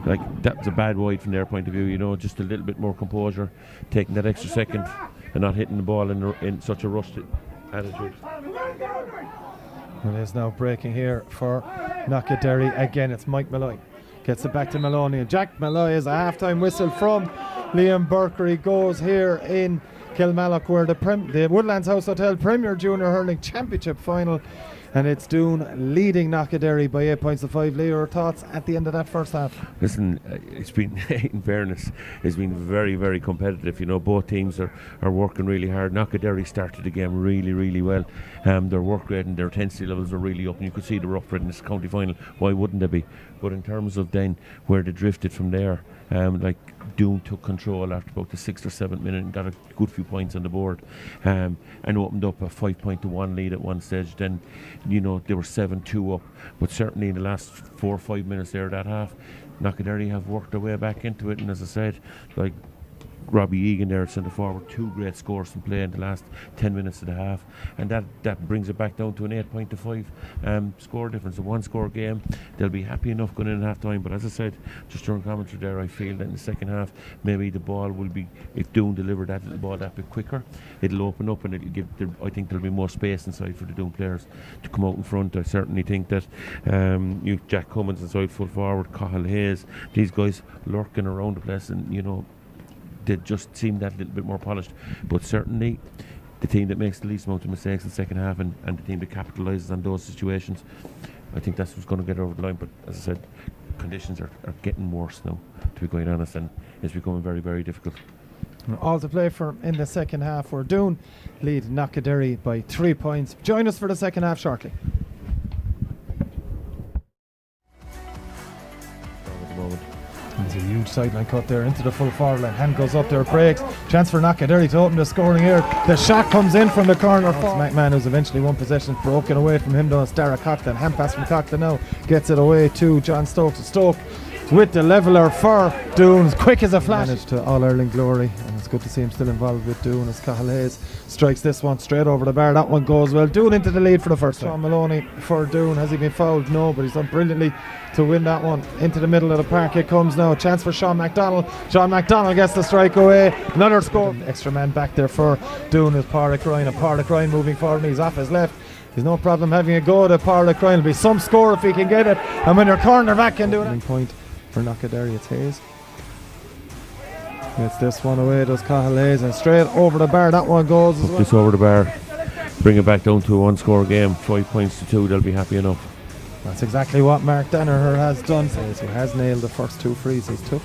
that was a bad wide from their point of view, you know, just a little bit more composure, taking that extra second and not hitting the ball in such a rushed attitude.
Well, it's now breaking here for Knockaderry. Again, it's Mike Malloy. Gets it back to Maloney. And Jack Malloy is a half-time whistle from Liam Burkery. Goes here in Kilmallock, where the Woodlands House Hotel Premier Junior Hurling Championship final. And it's Doon leading Knockaderry by 8 points to 5. Leo, your thoughts at the end of that first half?
Listen, it's been, in fairness, it's been very, very competitive. You know, both teams are working really hard. Knockaderry started the game really, really well. Their work rate and their intensity levels are really up, and you could see they were up in this county final. Why wouldn't they be? But in terms of then where they drifted from there, Doon took control after about the 6th or 7th minute and got a good few points on the board, and opened up a 5-1 lead at one stage. Then, you know, they were 7-2 up, but certainly in the last 4 or 5 minutes there of that half, Knockaderry have worked their way back into it. And as I said, like Robbie Egan there at centre forward, 2 great scores from play in the last 10 minutes of the half, and that brings it back down to an 8 to 5 score difference, a 1-score game. They'll be happy enough going in at half time, but as I said just during commentary there, I feel that in the second half maybe the ball will be, if Doon deliver that little ball that bit quicker, it'll open up and it'll give I think there'll be more space inside for the Doon players to come out in front. I certainly think that Jack Cummins inside full forward, Cathal Hayes, these guys lurking around the place, and you know, they just seem that little bit more polished. But certainly the team that makes the least amount of mistakes in the second half and the team that capitalises on those situations, I think that's what's going to get over the line. But as I said, conditions are getting worse now, to be quite honest, and it's becoming very, very difficult.
All to play for in the second half, where Doon lead Knockaderry by 3 points. Join us for the second half shortly. There's a huge sideline cut there into the full forward line. Hand goes up there, breaks. Chance for Knockaderry to open the scoring here. The shot comes in from the corner. McMahon, who's eventually won possession, broken away from him though. It's Dara Coughlin. Hand pass from Coughlin now. Gets it away to John Stokes. Stoke with the leveller for Doon, quick as a flash. Managed to All-Ireland glory, and it's good to see him still involved with Doon as Cathal Hayes strikes this one straight over the bar. That one goes well. Doon into the lead for the first time. Sean Maloney for Doon. Has he been fouled? No, but he's done brilliantly to win that one. Into the middle of the park it comes now. Chance for Sean MacDonald. Sean MacDonald gets the strike away. Another score. Extra man back there for Doon is Pádraig Ryan, and Pádraig Ryan moving forward. He's off his left. There's no problem having a go at Pádraig Ryan. It'll be some score if he can get it, and when your cornerback can do it. Point for Knockaderry, it's Hayes. Gets this one away, does Cathal Hayes, and straight over the bar. That one goes as well.
This over the bar, bring it back down to a 1-score game. 5 points to 2, they'll be happy enough.
That's exactly what Mark Danaher has done. He has nailed the first 2 frees he's took.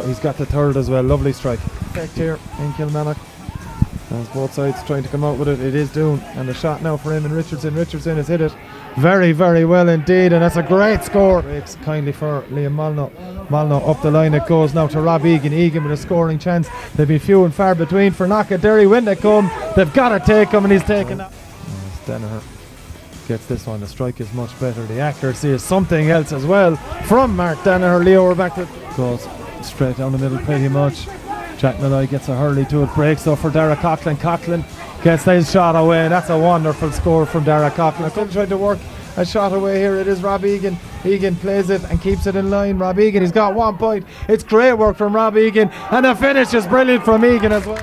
He's got the third as well. Lovely strike. Effect here in Kilmallock. As both sides trying to come out with it. It is Doon, and the shot now for him, and Richardson has hit it very, very well indeed, and that's a great score. Breaks kindly for Liam Molyneux up the line it goes now to Rob Egan with a scoring chance. They've been few and far between for Knockaderry. When they come, they've got to take him, and he's taken that. Danaher gets this one. The strike is much better, the accuracy is something else as well from Mark Danaher. Leo, we're back to goes straight down the middle pretty much. Jack Malloy gets a hurley to it, breaks though for Dara Coughlin. Coughlin gets his shot away. That's a wonderful score from Dara Coughlin. Still trying to work a shot away here. It is Rob Egan. Egan plays it and keeps it in line. Rob Egan, he's got 1 point. It's great work from Rob Egan, and the finish is brilliant from Egan as well.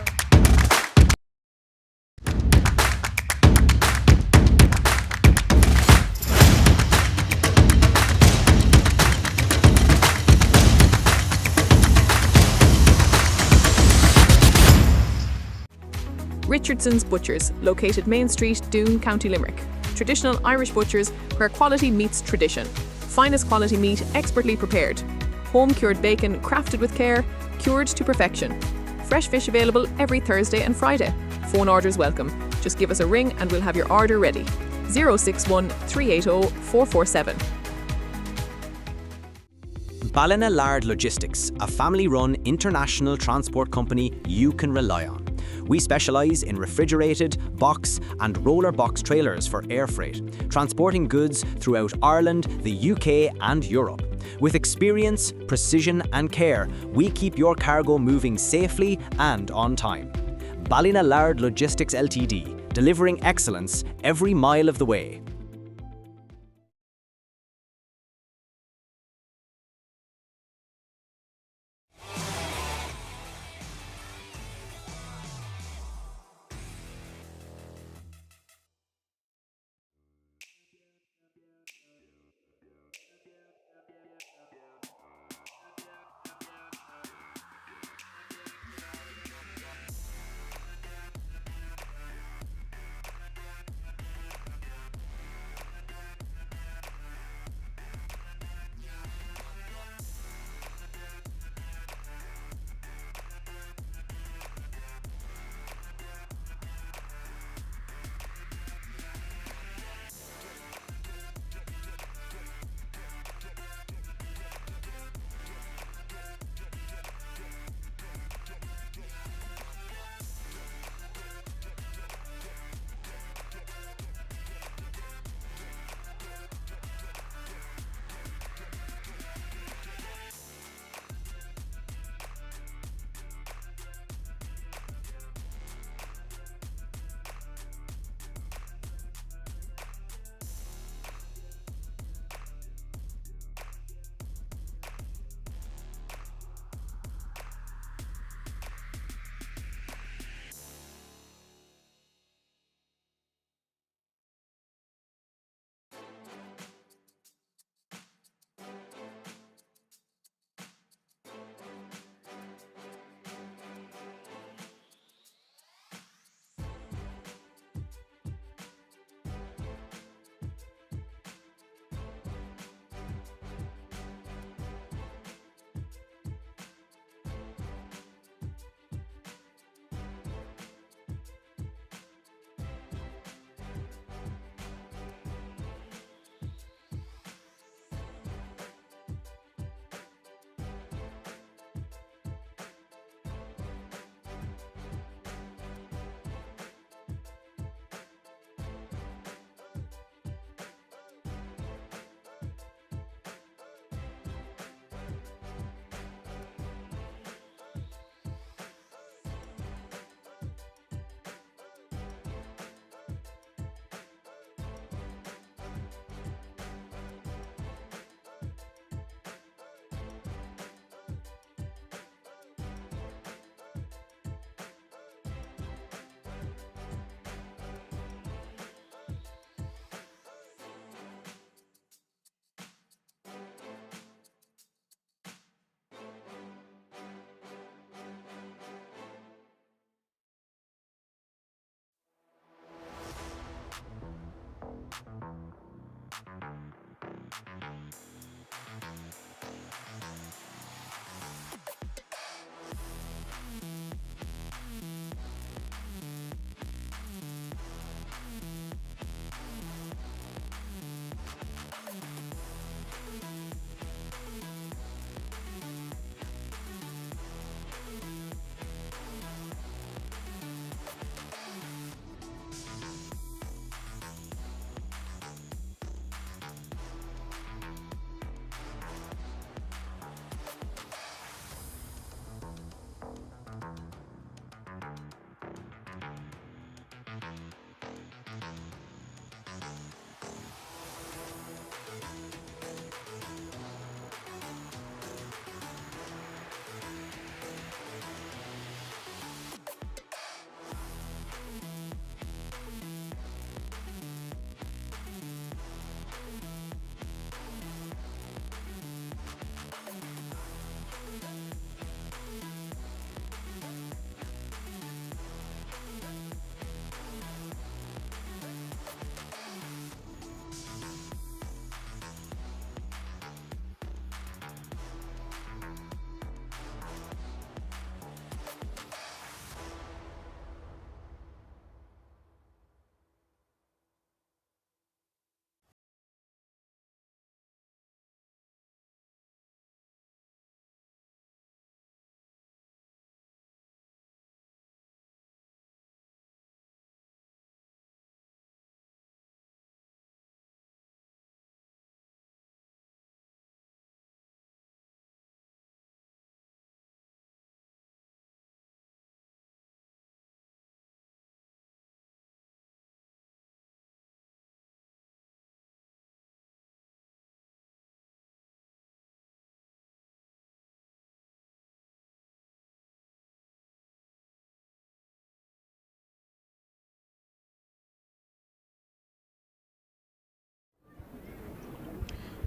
Richardson's Butchers, located Main Street, Doon, County Limerick. Traditional Irish butchers where quality meets tradition. Finest quality meat expertly prepared. Home-cured bacon crafted with care, cured to perfection. Fresh fish available every Thursday and Friday. Phone orders welcome. Just give us a ring and we'll have your order ready. 061 380 447.
Ballina Logistics, a family-run international transport company you can rely on. We specialise in refrigerated, box and roller box trailers for air freight, transporting goods throughout Ireland, the UK and Europe. With experience, precision and care, we keep your cargo moving safely and on time. Ballina Logistics Ltd, delivering excellence every mile of the way.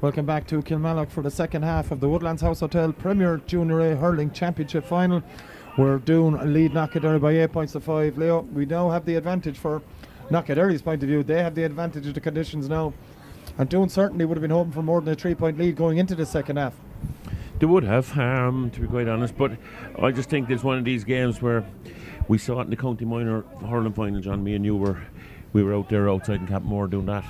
Welcome back to Kilmallock for the second half of the Woodlands House Hotel Premier Junior A Hurling Championship Final, where Doon lead Knockaderry by 8 points to 5. Leo, we now have the advantage for Knockaderry's point of view. They have the advantage of the conditions now, and Doon certainly would have been hoping for more than a 3-point lead going into the second half.
They would have, to be quite honest, but I just think there's one of these games where we saw it in the County Minor Hurling Final, John. Me and you were out there outside in Campmore doing that,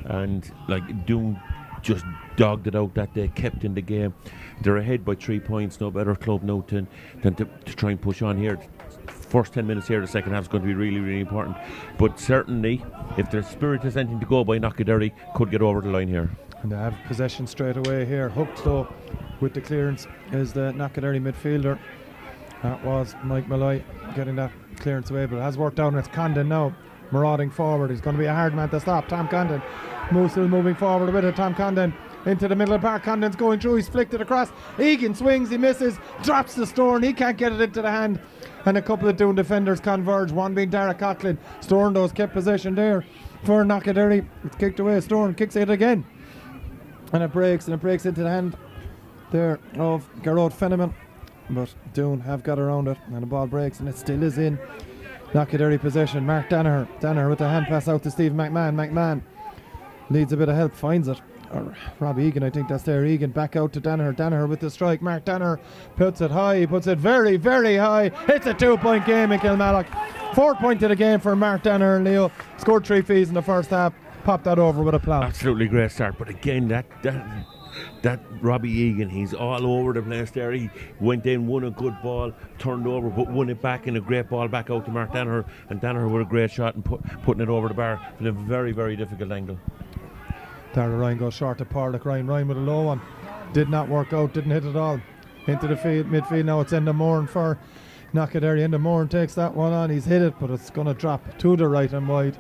and like Doon just dogged it out that day, kept in the game. They're ahead by 3 points, no better club now than to try and push on here. First 10 minutes here, the second half is going to be really, really important. But certainly, if their spirit has anything to go by, Knockaderry could get over the line here.
And they have possession straight away here. Hooked though with the clearance is the Knockaderry midfielder. That was Mike Malloy getting that clearance away, but it has worked out, and it's Condon now marauding forward. He's going to be a hard man to stop. Tom Condon still moving forward a bit of Tom Condon into the middle of the park. Condon's going through, he's flicked it across. Egan swings, he misses, drops the Storn, he can't get it into the hand, and a couple of Doon defenders converge, one being Derek Coughlin. Storn those kept possession there for Knockaderry. It's kicked away, Storn kicks it again, and it breaks into the hand there of Garrod Fenneman, but Doon have got around it, and the ball breaks, and it still is in Knockaderry possession. Mark Danaher with the hand pass out to Steve McMahon needs a bit of help, finds it, or Robbie Egan, I think that's there. Egan back out to Danaher with the strike. Mark Danaher puts it high, he puts it very, very high. It's a 2-point game in Kilmallock. 4th point of the game for Mark Danaher, and Leo scored 3 fees in the first half, popped that over with a plough.
Absolutely great start, but again that Robbie Egan, he's all over the place there. He went in, won a good ball, turned over, but won it back in a great ball back out to Mark Danaher, and Danaher with a great shot and putting it over the bar in a very, very difficult angle.
Darragh Ryan goes short to Porlick. Ryan with a low one, did not work out, didn't hit it all into the midfield. Now it's Enda Moran for Knockaderry. Enda Moran takes that one on, he's hit it, but it's going to drop to the right and wide.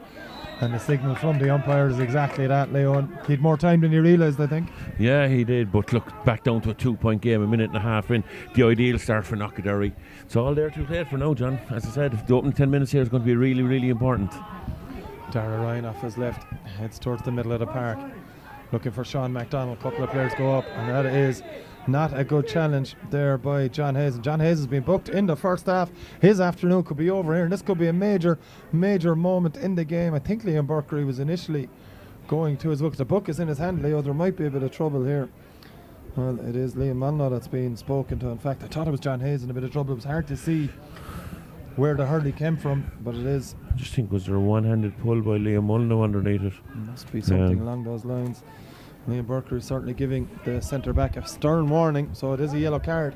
And the signal from the umpire is exactly that, Leo. And he had more time than he realised, I think.
Yeah, he did. But look, back down to a 2-point game, a minute and a half in. The ideal start for Knockaderry. It's all there to play for now, John. As I said, the opening 10 minutes here is going to be really, really important.
Darragh Ryan off his left, heads towards the middle of the park, looking for Sean MacDonald. A couple of players go up, and that is not a good challenge there by John Hayes. And John Hayes has been booked in the first half. His afternoon could be over here, and this could be a major moment in the game. I think Liam Burkery was initially going to his book. The book is in his hand, Leo. There might be a bit of trouble here. Well, it is Liam Mulno that's been spoken to. In fact, I thought it was John Hayes in a bit of trouble. It was hard to see where the hurley came from, but it is.
I just think, was there a one-handed pull by Liam Mulno underneath it?
Must be something along those lines. Liam Burker is certainly giving the centre back a stern warning, so it is a yellow card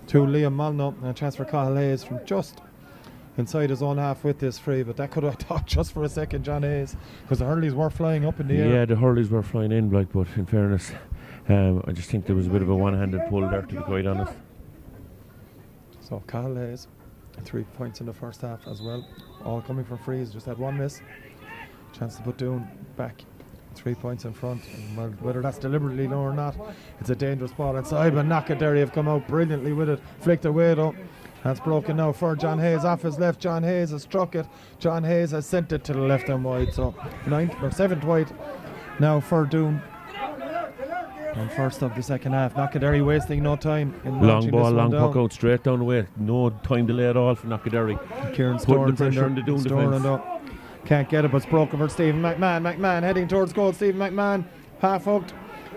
to Liam Mulno, and a chance for Cathal Hayes from just inside his own half with this free. But that could have, I thought, just for a second, John Hayes, because the hurleys were flying up in the air.
Yeah, the hurleys were flying in, like, but in fairness, I just think there was a bit of a one-handed pull there, to be quite honest.
So Cathal Hayes, 3 points in the first half as well, all coming from frees. Just had one miss, chance to put Doon back 3 points in front. And whether that's deliberately or not, it's a dangerous ball inside, but Knockaderry have come out brilliantly with it. Flicked away though. That's broken now for John Hayes off his left. John Hayes has struck it. John Hayes has sent it to the left and wide. So 7th wide now for Doon. And first of the second half, Knockaderry wasting no time in
long ball, long puck out straight down the way. No time delay at all for Knockaderry.
Kieran
putting the pressure on the Doon defence.
Can't get it, but it's broken for Stephen McMahon. McMahon heading towards goal. Stephen McMahon half hooked.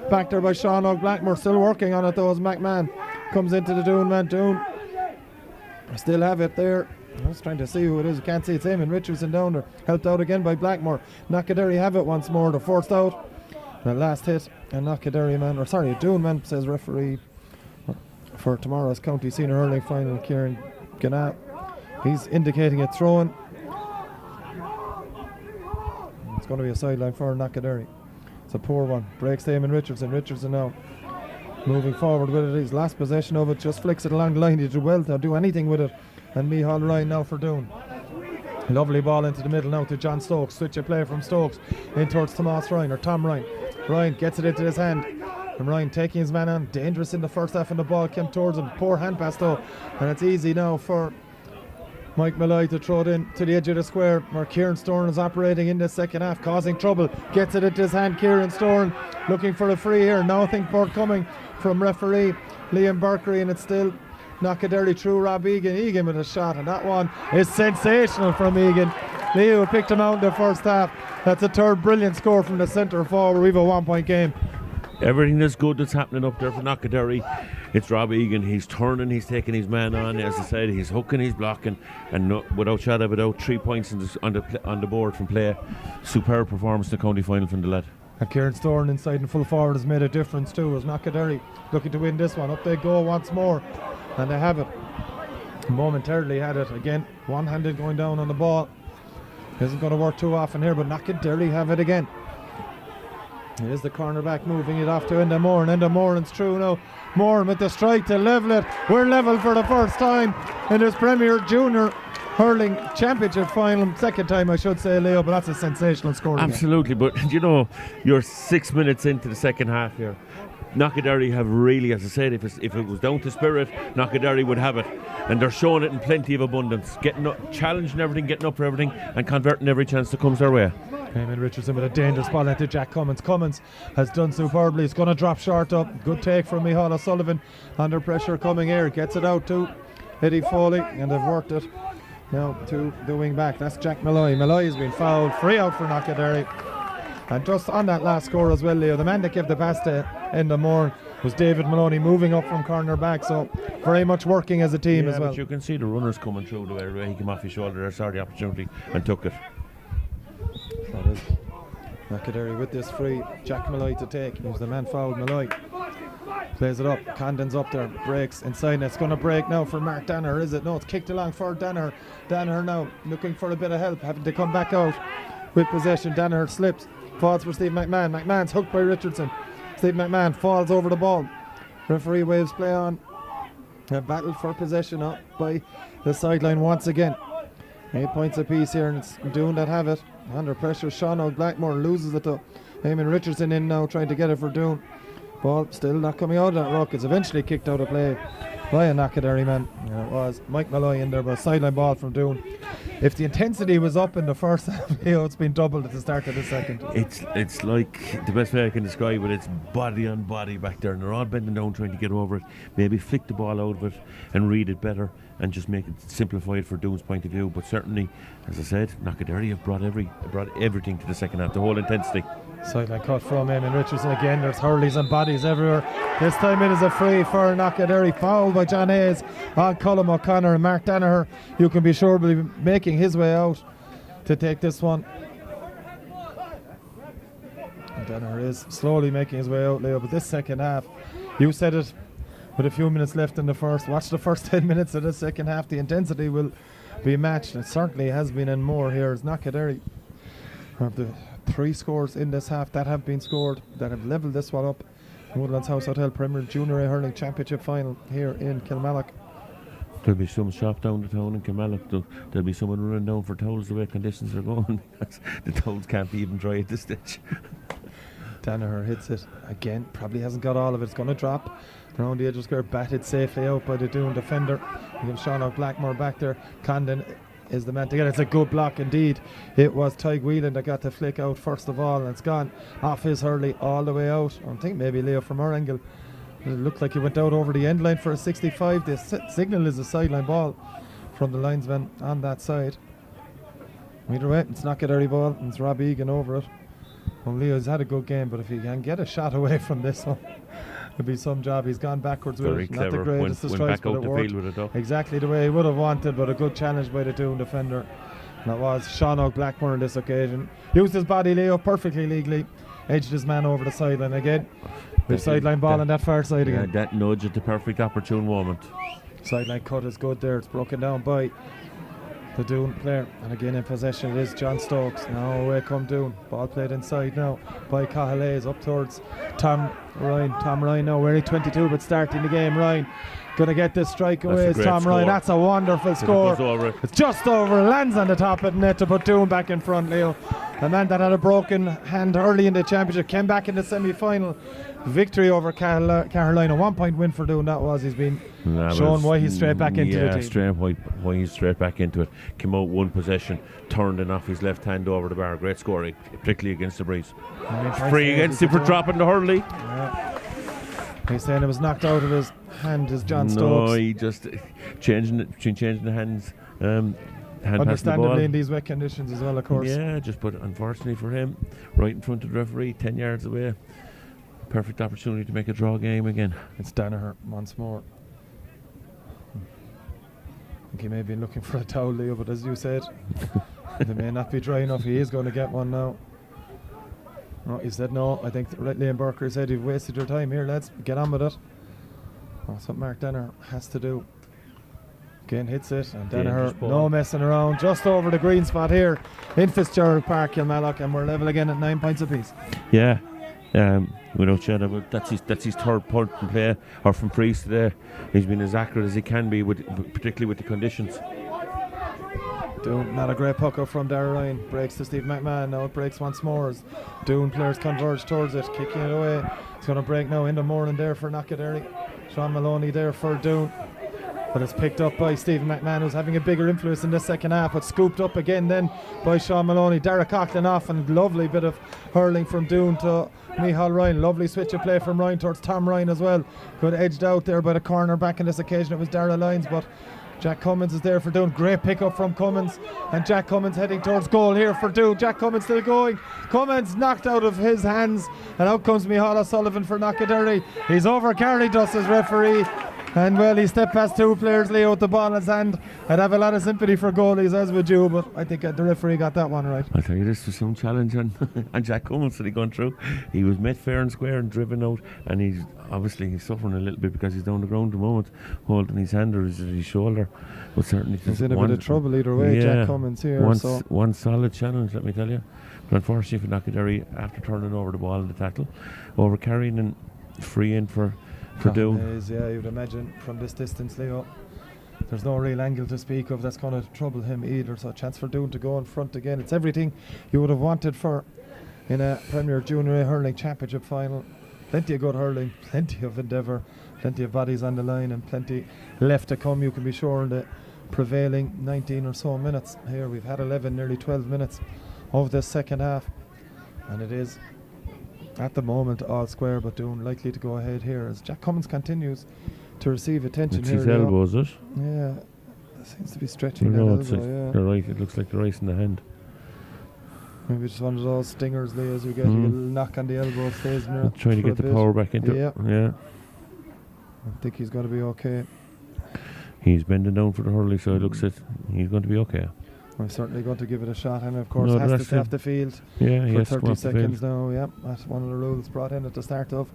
Back there by Sean Blackmore. Still working on it though as McMahon comes into the Doon man. Doon still have it there. I was trying to see who it is. You can't see it's him and Richardson down there. Helped out again by Blackmore. Knockaderry have it once more. They're forced out. The last hit. And Knockaderry man, or sorry, a Doon man, says referee for tomorrow's County Senior Hurling Final, Kieran Gannat. He's indicating a throw-in. It's going to be a sideline for Knockaderry. It's a poor one. Breaks Damon Richardson. Richardson now moving forward with it. His last possession of it, just flicks it along the line. He did well to do anything with it. And Micheál Ryan now for Doon. Lovely ball into the middle now to John Stokes. Switch of play from Stokes in towards Tomas Ryan, or Tom Ryan. Ryan gets it into his hand, and Ryan taking his man on. Dangerous in the first half, and the ball came towards him. Poor hand pass though, and it's easy now for Mike Malloy to throw it in to the edge of the square where Kieran Storn is operating in the second half, causing trouble. Gets it into his hand, Kieran Storn looking for a free here. Nothing forthcoming from referee Liam Berkery, and it's still Knockaderry through Rob Egan. Egan with a shot, and that one is sensational from Egan. Leo picked him out in the first half. That's a third brilliant score from the centre forward. We've a 1 point game.
Everything that's good that's happening up there for Knockaderry. It's Rob Egan. He's turning, he's taking his man on. As I said, he's hooking, he's blocking, and no, without shadow of a doubt, 3 points on the board from play. Superb performance in the county final from the lad.
And Kieran Storn inside and full forward has made a difference too, as Knockaderry looking to win this one. Up they go once more, and they have it. Momentarily had it again. One-handed going down on the ball. Isn't going to work too often here, but Knockaderry have it again. Here's the cornerback moving it off to Enda Moran. Enda Moran's through now. Moran with the strike to level it. We're level for the first time in this Premier Junior Hurling Championship final. Second time, I should say, Leo, but that's a sensational score.
Absolutely, but you know, you're 6 minutes into the second half here. Knockaderry have really, as I said, if it was down to spirit, Knockaderry would have it. And they're showing it in plenty of abundance. Getting up, challenging everything, getting up for everything, and converting every chance that comes their way.
Eamon Richardson with a dangerous ball into Jack Cummins. Cummins has done superbly. He's going to drop short up. Good take from Micheál O'Sullivan. Under pressure coming here. Gets it out to Eddie Foley, and they've worked it now to the wing back. That's Jack Malloy. Malloy has been fouled. Free out for Knockaderry. And just on that last score as well, Leo, the man that gave the pass to Enda Moran was David Maloney, moving up from corner back, so very much working as a team as well.
But you can see the runners coming through the way he came off his shoulder there, saw the opportunity and took it.
That is Knockaderry with this free. Jack Malloy to take. He's the man fouled. Malloy plays it up. Condon's up there. Breaks inside. And it's going to break now for Mark Danaher, is it? No, it's kicked along for Danaher. Danaher now looking for a bit of help, having to come back out with possession. Danaher slips. Falls for Steve McMahon. McMahon's hooked by Richardson. Steve McMahon falls over the ball. Referee waves play on. A battle for possession up by the sideline once again. 8 points apiece here, and it's Doon that have it. Under pressure, Sean Blackmore loses it to Eamon Richardson in now, trying to get it for Doon. Ball still not coming out of that ruck. It's eventually kicked out of play by a Knockaderry man. And it was Mike Malloy in there, but a sideline ball from Doon. If the intensity was up in the first half, it's been doubled at the start of the second.
It's like, the best way I can describe it, it's body on body back there, and they're all bending down trying to get over it. Maybe flick the ball out of it and read it better and just make it simplify it for Doon's point of view. But certainly, as I said, Knockaderry have brought everything to the second half, the whole intensity.
Sideline cut from Eamon Richardson again. There's hurleys and bodies everywhere. This time it is a free for Knockaderry. Foul by John Hayes on Colm O'Connor, and Mark Danaher, you can be sure, will be making his way out to take this one. And Danaher is slowly making his way out, Leo, but this second half, you said it, with a few minutes left in the first. Watch the first 10 minutes of the second half. The intensity will be matched. It certainly has been, and more here as Knockaderry have the 3 scores in this half that have been scored that have levelled this one up. Woodlands House Hotel Premier Junior Hurling Championship final here in Kilmallock.
There'll be some shop down the town in Kilmallock. There'll be someone running down for towels the way conditions are going, because the towels can't be even dry at this stage.
Danaher hits it again, probably hasn't got all of it. It's going to drop around the edge of the square, batted safely out by the Doon defender. You have Sean Blackmore back there. Condon is the man to get it. It's a good block indeed. It was Tyg Whelan that got the flick out first of all, and it's gone off his hurley all the way out. I think maybe Leo from our angle, it looked like he went out over the end line for a 65. The signal is a sideline ball from the linesman on that side. Either way, it's Knockaderry ball, and it's Rob Egan over it. Well, Leo's had a good game, but if he can get a shot away from this one, it'll be some job. He's gone backwards with it. Not the greatest of strikes, but it worked
with it, though.
Exactly the way he would have wanted, but a good challenge by the Doon defender. And that was Sean Blackmore on this occasion. Used his body, Leo, perfectly legally. Edged his man over the sideline again. With sideline ball on that far side again.
That nudge at the perfect opportune moment.
Sideline cut is good there. It's broken down by the Doon player, and again in possession it is John Stokes. Now away come Doon. Ball played inside now by Cahalays up towards Tom Ryan. Tom Ryan now wearing 22 but starting the game. Ryan gonna get this strike away. It's Tom Ryan. That's a wonderful score. It's just over, lands on the top of the net to put Doon back in front, Leo. a man that had a broken hand early in the championship, came back in the semi-final victory over Carolina. 1 point win for Doon, that was. He's been shown why he's straight back into the team.
Why he's straight back into it. Came out one possession, turned it off his left hand over the bar. Great scoring, particularly against the Breeze. Free against him for dropping the Hurley.
Yeah. He's saying it was knocked out of his hand, as John Stokes.
No, he just changing the hands.
Understandably in these wet conditions as well, of course.
Yeah, just but unfortunately for him, right in front of the referee, 10 yards away. Perfect opportunity to make a draw game again.
It's Danaher once more. I think he may have been looking for a towel, Leo, but as you said, they may not be dry enough. He is going to get one now. No, he said no. I think Liam Burker said, you've wasted your time here, lads. Get on with it. That's what Mark Danaher has to do. Again hits it, and Danaher, no messing around, just over the green spot here in Fitzgerald Park, Kilmallock, and we're level again at 9 points apiece.
Yeah, without shadow, but that's his third point from play or from frees today. He's been as accurate as he can be, particularly with the conditions.
Doon, not a great puck up from Darragh Ryan, breaks to Steve McMahon, now it breaks once more as Doon players converge towards it, kicking it away. It's going to break now in the morning there for Knockaderry. Sean Maloney there for Doon. But it's picked up by Stephen McMahon, who's having a bigger influence in the second half, but scooped up again then by Sean Maloney. Dara Coughlin off, and lovely bit of hurling from Doon to Micheál Ryan. Lovely switch of play from Ryan towards Tom Ryan as well. Good edged out there by the corner back. In this occasion it was Dara Lyons, but Jack Cummins is there for Doon. Great pick up from Cummins, and Jack Cummins heading towards goal here for Doon. Jack Cummins still going. Cummins knocked out of his hands, and out comes Micheál O'Sullivan for Knockaderry. He's over Carly Duss as referee. And well, he stepped past two players, Leo, with the ball in his hand. I'd have a lot of sympathy for goalies, as would you, but I think the referee got that one right.
I'll tell you, this was some challenge on Jack Cummins that he gone through. He was met fair and square and driven out, and he's suffering a little bit because he's down the ground at the moment, holding his hand or his shoulder. But certainly
he's in a bit of trouble either way, Jack Cummins here.
One solid challenge, let me tell you. But unfortunately for Knockaderry, after turning over the ball in the tackle, over carrying and free in for Doon.
Yeah, you'd imagine from this distance, Leo, there's no real angle to speak of that's going to trouble him either. So a chance for Doon to go in front again. It's everything you would have wanted for in a Premier Junior A Hurling Championship final. Plenty of good hurling, plenty of endeavour, plenty of bodies on the line, and plenty left to come, you can be sure, in the prevailing 19 or so minutes. Here we've had 11, nearly 12 minutes of the second half, and it is at the moment all square, but Doon likely to go ahead here as Jack Cummins continues to receive attention.
It's
here.
His elbow, is it?
Yeah, it seems to be stretching that elbow,
the right, it looks like the right in the hand.
Maybe just one of those stingers, Lee, as you get a little knock on the elbow, stays in there.
Trying to get the power back into it. Yeah.
I think he's going to be okay.
He's bending down for the hurley, so it looks like he's going to be okay.
I'm certainly going to give it a shot, and of course has to stay off the field for 30 seconds now. Yeah, that's one of the rules brought in at the start of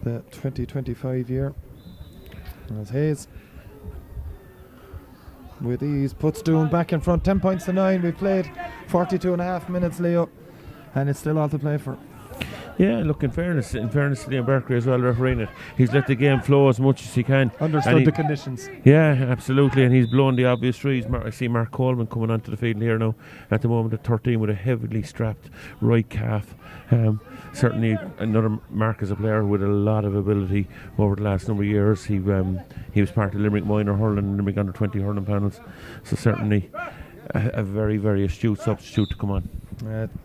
the 2025 year. As Hayes with ease puts Doon back in front, 10 points to 9. We've played 42 and a half minutes, Leo, and it's still all to play for.
Yeah, look, in fairness to Liam Berkeley as well, refereeing it, he's let the game flow as much as he can.
Understood the conditions.
Yeah, absolutely, and he's blown the obvious trees. I see Mark Coleman coming onto the field here now at the moment at 13 with a heavily strapped right calf. Certainly another Mark as a player with a lot of ability over the last number of years. He was part of Limerick Minor Hurling, Limerick Under 20 Hurling panels, so certainly a very, very astute substitute to come on.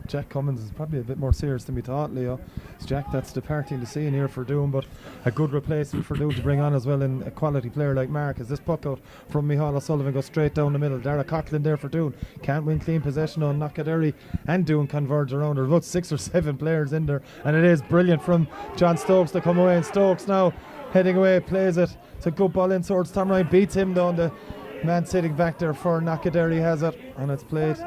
Jack Cummins is probably a bit more serious than we thought, Leo. It's Jack that's departing the scene here for Doon, but a good replacement for Doon to bring on as well in a quality player like Mark. As this puck out from Micheál O'Sullivan goes straight down the middle. Dara Coughlin there for Doon. Can't win clean possession on Knockaderry, and Doon converge around. There's about 6 or 7 players in there, and it is brilliant from John Stokes to come away. And Stokes now heading away, plays it. It's a good ball in towards Tom Ryan, beats him down. The man sitting back there for Knockaderry has it, and it's played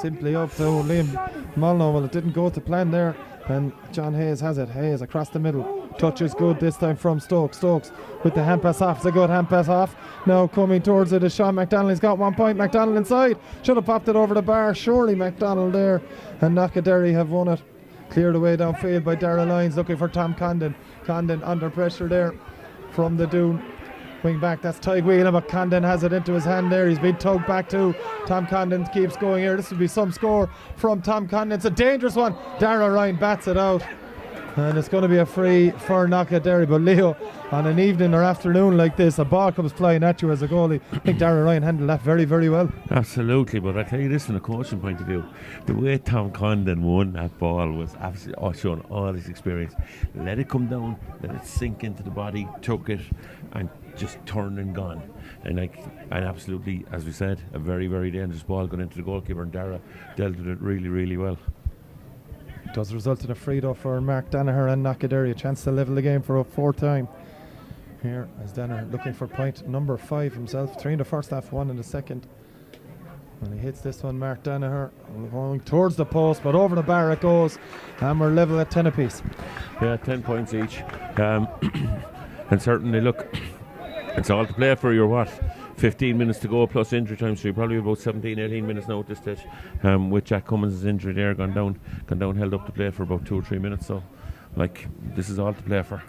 simply up to Liam Molyneux. Well, it didn't go to plan there, and John Hayes has it. Hayes across the middle, touch is good this time from Stokes. Stokes with the hand pass off. It's a good hand pass off. Now coming towards it is Sean McDonald. He's got 1 point. McDonald inside, should have popped it over the bar. Surely McDonald there, and Knockaderry have won it. Cleared away downfield by Dara Lyons, looking for Tom Condon. Condon under pressure there from the Doon Wing back, that's Tyg Whelan, but Condon has it into his hand there. He's been tugged back to Tom Condon, keeps going here. This will be some score from Tom Condon. It's a dangerous one. Dara Ryan bats it out. And it's going to be a free for Knockaderry. But Leo, on an evening or afternoon like this, a ball comes flying at you as a goalie. I think Dara Ryan handled that very, very well.
Absolutely, but I tell you this from a coaching point of view, the way Tom Condon won that ball was absolutely showing all his experience. Let it come down, let it sink into the body, took it, and just turned and gone. And absolutely, as we said, a very, very dangerous ball going into the goalkeeper, and Dara dealt with it really, really well.
Does result in a free though for Mark Danaher and Knockaderry. A chance to level the game for a fourth time. Here as Danaher looking for point number 5 himself. 3 in the first half, 1 in the second. And he hits this one, Mark Danaher, going towards the post, but over the bar it goes. And we're level at 10 apiece.
Yeah, 10 points each. And certainly, look, it's all to play for. You're what? 15 minutes to go plus injury time, so you're probably about 17, 18 minutes now at this stage. With Jack Cummins' injury there, gone down, held up to play for about 2 or 3 minutes. So, this is all to play for.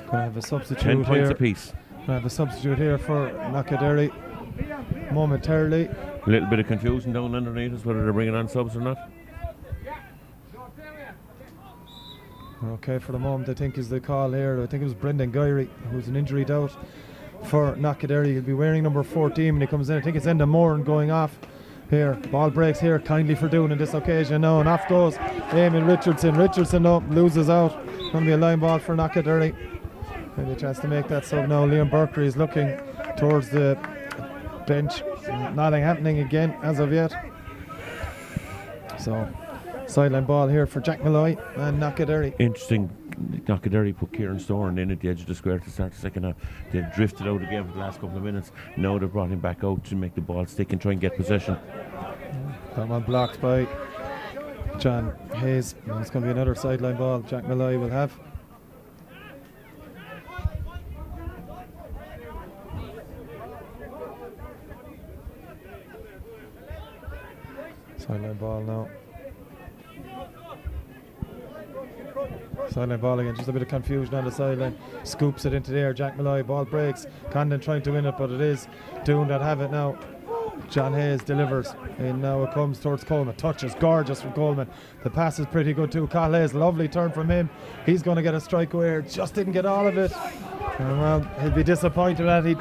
Gonna have a substitute
10 points
here.
apiece.
Gonna have a substitute here for Knockaderry momentarily.
A little bit of confusion down underneath us whether they're bringing on subs or not.
Okay, for the moment I think is the call here. I think it was Brendan Gyrey who's an injury out for Knockaderry. He'll be wearing number 14 when he comes in. I think it's Enda Moran going off here. Ball breaks here kindly for Doon on this occasion now, and off goes Eamon Richardson. Richardson up, loses out. Going to be a line ball for Knockaderry. Maybe a chance to make that sub now. Liam Berkery is looking towards the bench. Nothing happening again as of yet. So sideline ball here for Jack Malloy and Knockaderry.
Interesting. Knockaderry put Kieran Storen in at the edge of the square to start the second half. They drifted out again for the last couple of minutes. Now they've brought him back out to make the ball stick and try and get possession.
That one blocked by John Hayes. And it's going to be another sideline ball Jack Malloy will have. Sideline ball now. Sideline ball again, just a bit of confusion on the sideline. Scoops it into the air, Jack Malloy, ball breaks. Condon trying to win it, but it is Doon that have it now. John Hayes delivers, and now it comes towards Coleman. Touch is gorgeous from Coleman. The pass is pretty good too. Cathal Hayes, lovely turn from him. He's going to get a strike away, just didn't get all of it. And well, he'll be disappointed that he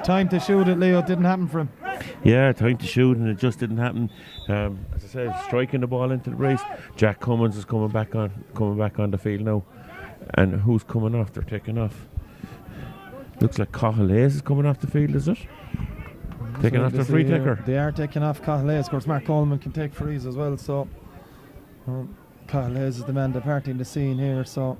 time to shoot it, Leo. It didn't happen for him.
Yeah, time to shoot, and it just didn't happen. As I said, striking the ball into the brace. Jack Cummins is coming back on the field now. And who's coming off? They're taking off. Looks like Cathal Hayes is coming off the field, is it? Taking off the free taker.
They are taking off Cathal Hayes. Of course, Mark Coleman can take frees as well. So Cathal Hayes is the man departing the scene here. So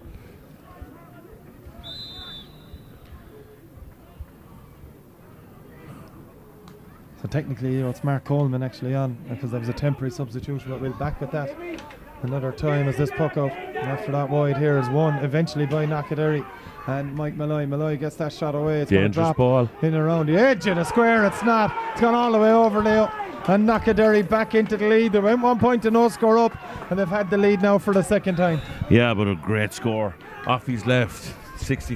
technically, it's Mark Coleman actually on, because there was a temporary substitution, but we'll back with that another time as this puck out. And after that wide here is won eventually by Knockaderry. And Mike Malloy. Malloy gets that shot away. It's going to drop
ball
in around the edge of the square. It's not. It's gone all the way over Leo. And Knockaderry back into the lead. They went 1 point to no score up, and they've had the lead now for the second time.
Yeah, but a great score. Off his left. 60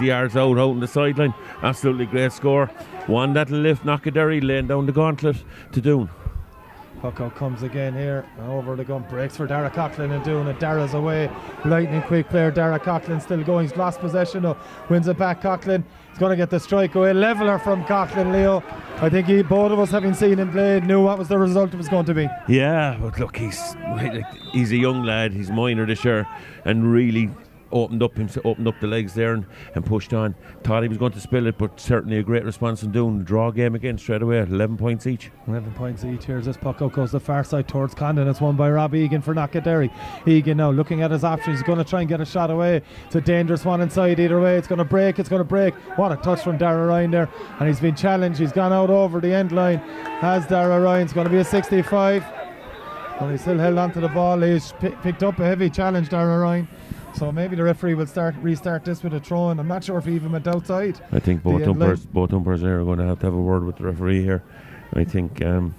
yards out on the sideline. Absolutely great score. One that'll lift Knockaderry, laying down the gauntlet to Doon.
Puck out comes again here. Over the gun. Breaks for Dara Coughlin and Doon it. Dara's away. Lightning quick player. Dara Coughlin still going. He's lost possession. Wins it back. Coughlin. He's going to get the strike away. Leveler from Coughlin, Leo. I think both of us, having seen him play, knew what was the result was going to be.
Yeah, but look, he's a young lad. He's minor this year, and really opened up the legs there and pushed on. Thought he was going to spill it, but certainly a great response in Doon. Draw game again straight away. 11 points each.
11 points each. Here's this puck out, goes the far side towards Condon. It's won by Rob Egan for Knockaderry. Egan now looking at his options. He's going to try and get a shot away. It's a dangerous one inside either way. It's going to break. What a touch from Dara Ryan there. And he's been challenged. He's gone out over the end line. As Dara Ryan's going to be a 65. Well, he still held on to the ball. He's picked up a heavy challenge, Dara Ryan. So maybe the referee will restart this with a throw, and I'm not sure if he even went outside.
I think both umpires there are going to have a word with the referee here. I think I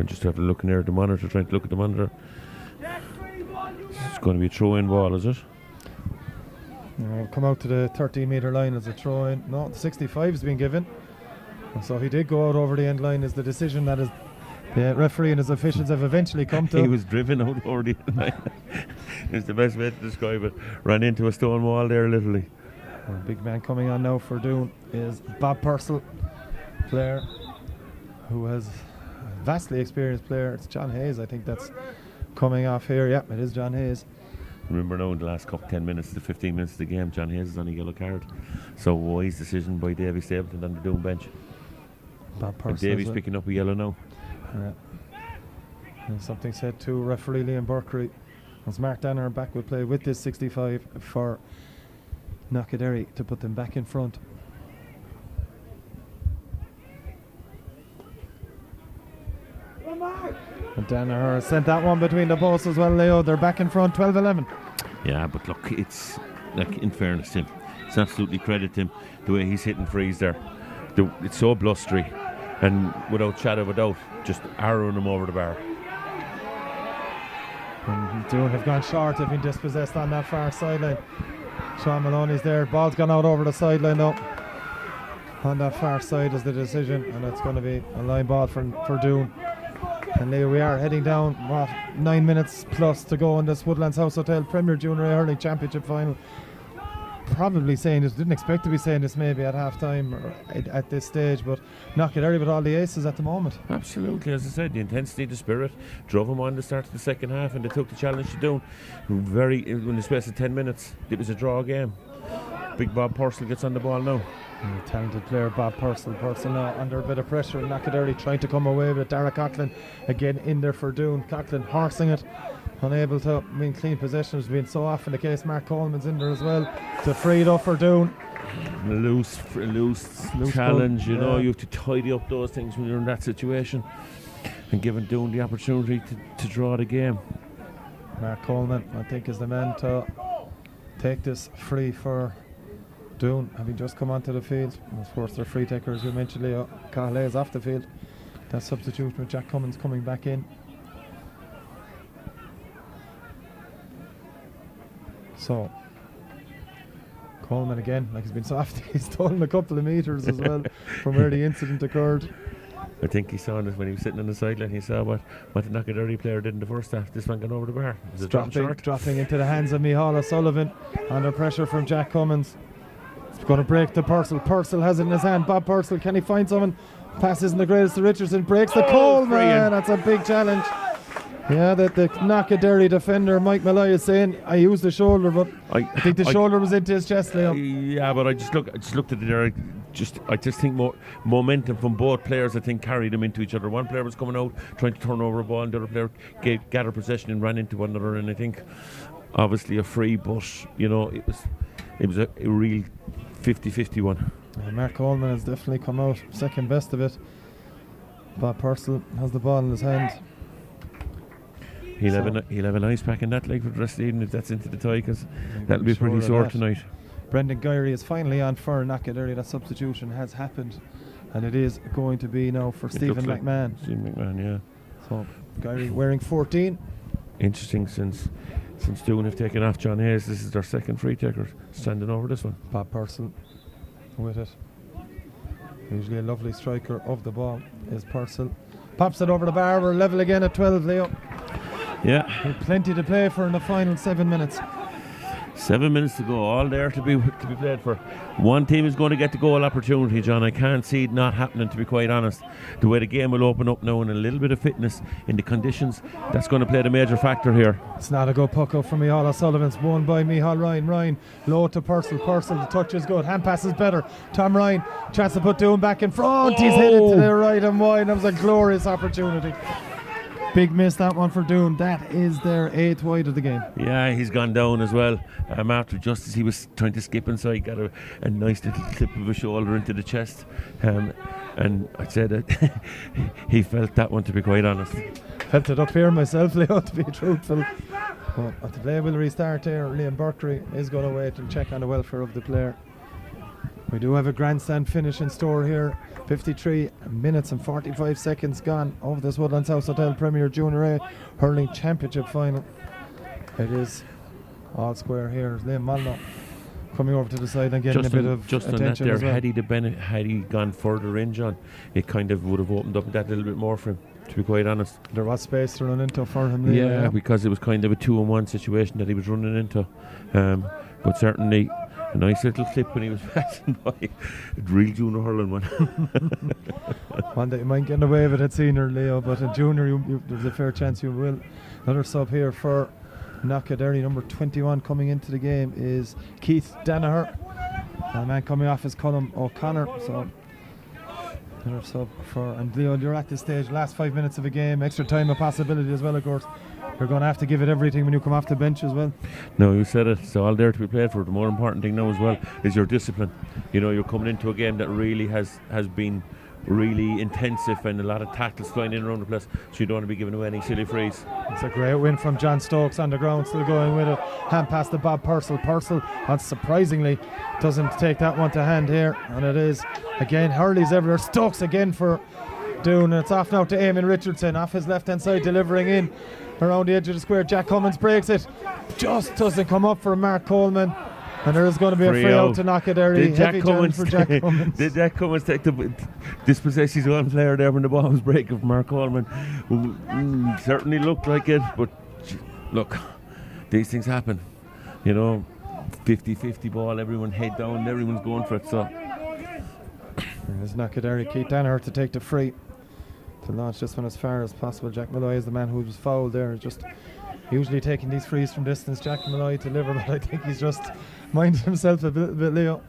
just have to look in there at the monitor, trying to look at the monitor. It's going to be a throw-in ball, is it?
Come out to the 13-metre line as a throw in. No, the 65 has been given. So he did go out over the end line, is the decision that is the referee and his officials have eventually come to.
He was driven out over the end line. It's the best way to describe it. Ran into a stone wall there, literally.
A big man coming on now for Doon is Bob Purcell, player who has a vastly experienced player. It's John Hayes, I think that's coming off here. Yeah, it is John Hayes.
Remember now in the last 10 minutes to 15 minutes of the game, John Hayes is on a yellow card. So wise decision by Davy Stapleton on the Doon bench.
Bob Purcell.
Davy's picking up a yellow now.
And something said to referee Liam Burkery as Mark Danner back will play with this 65 for Knockaderry to put them back in front. And Danner sent that one between the posts as well, Leo. They're back in front, 12-11.
Yeah, but look, it's like, in fairness to him, it's absolutely credit to him the way he's hitting frees there. It's so blustery, and without shadow of a doubt, just arrowing him over the bar.
And Doon have gone short, have been dispossessed on that far sideline. Sean Maloney's there, ball's gone out over the sideline though. On that far side is the decision, and it's going to be a line ball for Doon. And there we are heading down, 9 minutes plus to go in this Woodlands House Hotel Premier Junior A Hurling Championship final. Probably saying this, didn't expect to be saying this maybe at half time or at this stage, but Knockaderry with all the aces at the moment.
Absolutely, as I said, the intensity, the spirit drove them on to start the second half, and they took the challenge to Doon. In the space of 10 minutes, it was a draw game. Big Bob Purcell gets on the ball now.
Talented player Bob Purcell. Purcell now under a bit of pressure. Knockaderry trying to come away with Dara Coughlin again in there for Doon. Coughlin horsing it, unable to win clean possession, has been so often the case. Mark Coleman's in there as well to free it up for Doon.
A loose challenge, you know, you have to tidy up those things when you're in that situation, and giving Doon the opportunity to draw the game.
Mark Coleman, I think, is the man to take this free for Doon, having just come onto the field. Of course, their free taker, as we mentioned, Leo Cahill is off the field. That substitution with Jack Cummins coming back in. So Coleman again, like he's been soft, he's stolen a couple of metres as well from where the incident occurred.
I think he saw it when he was sitting on the sideline. He saw what the Knockaderry player did in the first half. This one got over the bar.
Dropping into the hands of Micheál O'Sullivan under pressure from Jack Cummins. It's going to break to Purcell. Purcell has it in his hand. Bob Purcell, can he find someone? Pass isn't the greatest to Richardson. Breaks the Coleman. That's a big challenge. Yeah, that the Knockaderry defender Mike Malloy is saying I used the shoulder, but I think the shoulder was into his chest, Leo.
Yeah, but I just looked at it there. I just think more momentum from both players, I think, carried them into each other. One player was coming out trying to turn over a ball, and the other player gathered possession and ran into one another. And I think obviously a free, but you know it was a real 50-50 one.
Mark Coleman has definitely come out second best of it. Bob Purcell has the ball in his hand.
He'll have an ice pack in that leg for the rest of the evening if that's into the tie, because that'll be pretty sore tonight.
Brendan Gyrey is finally on for Knockaderry. That substitution has happened, and it is going to be now for Stephen McMahon.
Stephen McMahon, yeah.
So Gyrey wearing 14.
Interesting, since Doon have taken off John Hayes, this is their second free taker standing over this one.
Bob Purcell with it. Usually a lovely striker of the ball is Purcell. Pops it over the bar. We're level again at 12, Leo.
Yeah.
With plenty to play for in the final 7 minutes.
7 minutes to go, all there to be played for. One team is going to get the goal opportunity, John. I can't see it not happening, to be quite honest. The way the game will open up now, and a little bit of fitness in the conditions, that's going to play the major factor here.
It's not a good puck up from Micheál O'Sullivan. It's won by Micheál Ryan. Ryan low to Purcell. Purcell, the touch is good. Hand pass is better. Tom Ryan, chance to put Doon back in front. He's hit it to the right and wide. That was a glorious opportunity. Big miss that one for Doon. That is their 8th wide of the game.
Yeah, he's gone down as well. After just as he was trying to skip inside, got a nice little clip of a shoulder into the chest. And I'd say that he felt that one, to be quite honest.
Felt it up here myself, Leo, to be truthful. But the play will restart here. Liam Burkery is going to wait and check on the welfare of the player. We do have a grandstand finish in store here. 53 minutes and 45 seconds gone of this Woodlands House Hotel Premier Junior A Hurling Championship final. It is all square here. Liam Molyneux coming over to the side and getting
just
a bit of
just on that
attention
there,
as well.
had he gone further in, John, it kind of would have opened up that little bit more for him, to be quite honest.
There was space to run into for him.
Yeah, because it was kind of a 2-on-1 situation that he was running into. But certainly a nice little clip when he was passing by. A real junior hurling one.
One that you might get away with at senior, Leo, but in junior there's a fair chance you will. Another sub here for Knockaderry, number 21 coming into the game is Keith Danaher. A man coming off is Colm O'Connor. So another sub for, and Leo, you're at this stage, last 5 minutes of a game, extra time a possibility as well, of course. You're going to have to give it everything when you come off the bench as well.
No, you said it. So all there to be played for. The more important thing now as well is your discipline. You know, you're coming into a game that really has been really intensive and a lot of tackles flying in around the place, so you don't want to be giving away any silly frees.
It's a great win from John Stokes on the ground, still going with it. Hand pass to Bob Purcell. Purcell, unsurprisingly, doesn't take that one to hand here, and it is again Hurley's everywhere. Stokes again for Doon, and it's off now to Eamon Richardson off his left hand side, delivering in around the edge of the square. Jack Cummins breaks it, just doesn't come up for Mark Coleman. And there is going to be a free out to Knockaderry. Heavy challenge for Jack Cummins.
Did Jack Cummins dispossess his own player there when the ball was breaking from Mark Coleman? Certainly looked like it, but look, these things happen. You know, 50-50 ball, everyone head down, everyone's going for it. So
there's Knockaderry. Keith Danaher to take the free, to launch this one as far as possible. Jack Malloy is the man who was fouled there. Just usually taking these frees from distance, Jack Malloy to deliver, but I think he's just minded himself a bit, Leo.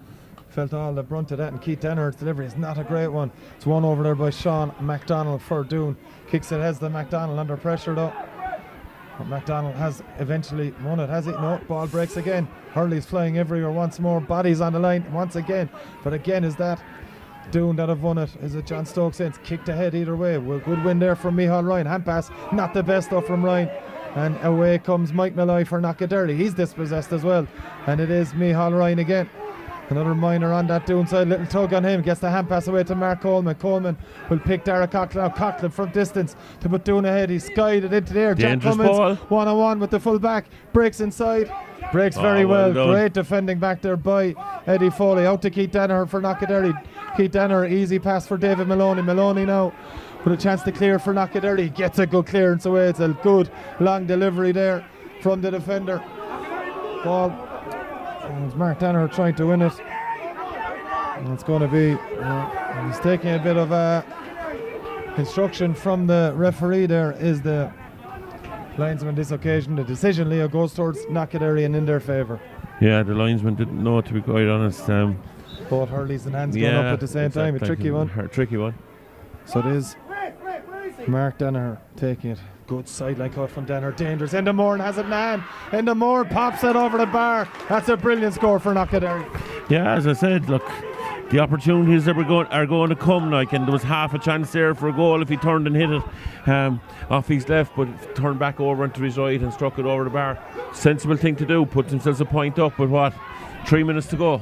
Felt all the brunt of that, and Keith Danaher's delivery is not a great one. It's won over there by Sean MacDonald for Doon. Kicks it heads to MacDonald, under pressure though. But MacDonald has eventually won it, has he? No, ball breaks again. Hurley's flying everywhere once more. Bodies on the line once again. But again, is that Doon that have won it? Is it John Stokes? It's kicked ahead either way. Well, good win there from Micheál Ryan. Hand pass, not the best though from Ryan. And away comes Mike Malloy for Knockaderry. He's dispossessed as well. And it is Micheál Ryan again. Another minor on that Doon side. Little tug on him. Gets the hand pass away to Mark Coleman. Coleman will pick Dara Coughlin out. Coughlin from distance to put Doon ahead. He skied it into the air. Jack Cummins one-on-one with the full back. Breaks inside. Breaks very well. Great defending back there by Eddie Foley. Out to Keith Danaher for Knockaderry. Keith Danaher, easy pass for David Maloney. Maloney now with a chance to clear for Knockaderry. Gets a good clearance away. It's a good long delivery there from the defender. Ball. It's Mark Danaher trying to win it. And it's going to be, he's taking a bit of instruction from the referee there. Is the linesman this occasion. The decision, Leo, goes towards Knockaderry and in their favour.
Yeah, the linesman didn't know, to be quite honest.
Both Hurleys and hands going up at the same time. A tricky one.
Tricky one.
So it is Mark Danaher taking it. Good sideline cut from Danaher. Dangerous. Endamore has it in hand. Endamore pops it over the bar. That's a brilliant score for Knockaderry.
Yeah, as I said, look, the opportunities that are going to come, like, and there was half a chance there for a goal if he turned and hit it off his left, but turned back over into his right and struck it over the bar. Sensible thing to do. Puts themselves a point up with what, 3 minutes to go.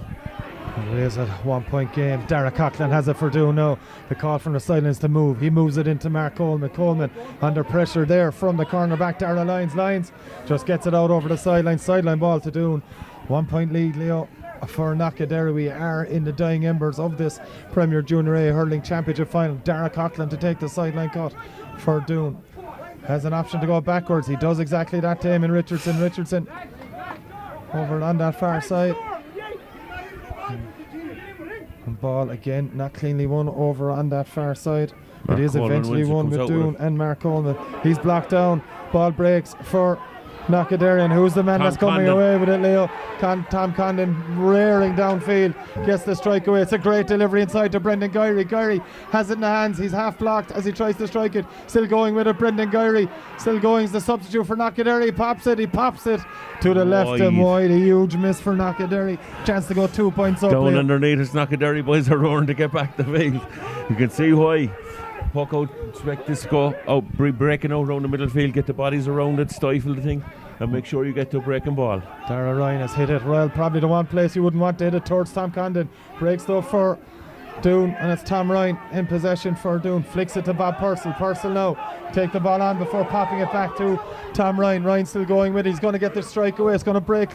It is a 1 point game. Dara Coughlin has it for Doon now. The call from the sidelines to move. He moves it into Mark Coleman. Coleman under pressure there from the corner back. Dara Lyons just gets it out over the sideline. Sideline ball to Doon. 1 point lead, Leo, for Knockaderry. We are in the dying embers of this Premier Junior A Hurling Championship final. Dara Coughlin to take the sideline cut for Doon. Has an option to go backwards. He does exactly that to him in Richardson. Richardson over on that far side. And ball again, not cleanly won over on that far side. It is eventually won with Doon and Mark Coleman. He's blocked down. Ball breaks for Knockaderry, and who's the man that's coming away with it, Leo? Tom Condon rearing downfield, gets the strike away. It's a great delivery inside to Brendan Gyrey. Gyrey has it in the hands. He's half blocked as he tries to strike it. Still going with it, Brendan Gyrey. Still going as the substitute for Knockaderry. He pops it to the left and wide. A huge miss for Knockaderry. Chance to go 2 points up.
Down underneath, it's Knockaderry boys are roaring to get back the field. You can see why. Puck out, expect this to go out, breaking out around the middle field, get the bodies around it, stifle the thing, and make sure you get to a breaking ball.
Dara Ryan has hit it well, probably the one place you wouldn't want to hit it towards Tom Condon. Breaks though for Doon, and it's Tom Ryan in possession for Doon. Flicks it to Bob Purcell. Purcell now take the ball on before popping it back to Tom Ryan. Ryan still going with it. He's going to get the strike away. It's going to break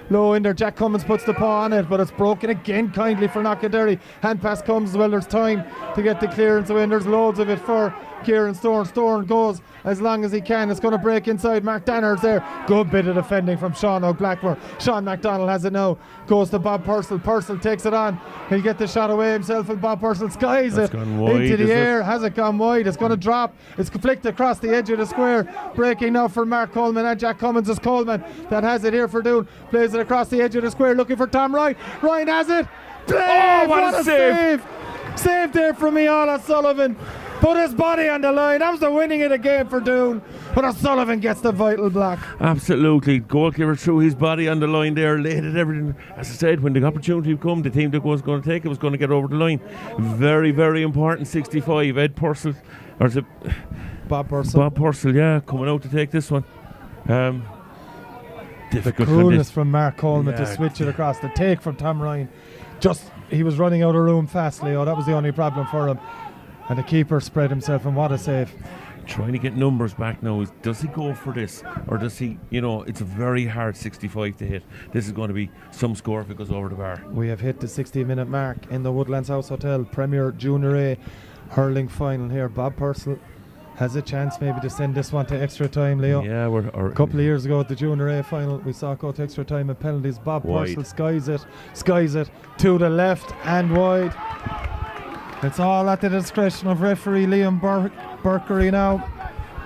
low in there. Jack Cummins puts the paw on it, but it's broken again kindly for Knockaderry. Hand pass comes as well. There's time to get the clearance away, and there's loads of it for Kieran Storn. Storn goes as long as he can. It's going to break inside. Mark Danner's there. Good bit of defending from Sean O'Blackmore. Sean McDonald has it now. Goes to Bob Purcell. Purcell takes it on. He'll get the shot away himself, and Bob Purcell skies
That's
it
wide,
into the air. Has it gone wide? It's going to drop. It's flicked across the edge of the square. Breaking now for Mark Coleman and Jack Cummins. It's Coleman that has it here for Doon. Plays it across the edge of the square looking for Tom Ryan. Ryan has it.
Oh, what a save.
Save there from Micheál O'Sullivan. Put his body on the line. That was the winning of the game for Doon. But O'Sullivan gets the vital block.
Absolutely. Goalkeeper threw his body on the line there, laid it everything. As I said, when the opportunity would come, the team that was going to take it was going to get over the line. Very, very important. 65. Ed Purcell. Or is it
Bob Purcell.
Bob Purcell, yeah, coming out to take this one.
The
Difficult
coolness from Mark Coleman to
Yeah.
switch it across. The take from Tom Ryan. He was running out of room fast, Leo. That was the only problem for him. And the keeper spread himself, and what a save.
Trying to get numbers back now. Does he go for this? Or does he, it's a very hard 65 to hit. This is going to be some score if it goes over the bar.
We have hit the 60-minute mark in the Woodlands House Hotel Premier Junior A hurling final here. Bob Purcell has a chance maybe to send this one to extra time, Leo.
Yeah,
A couple of years ago at the Junior A final, we saw it go to extra time and penalties. Bob
Wide.
Purcell skies it to the left and wide. It's all at the discretion of referee Liam Burkery now.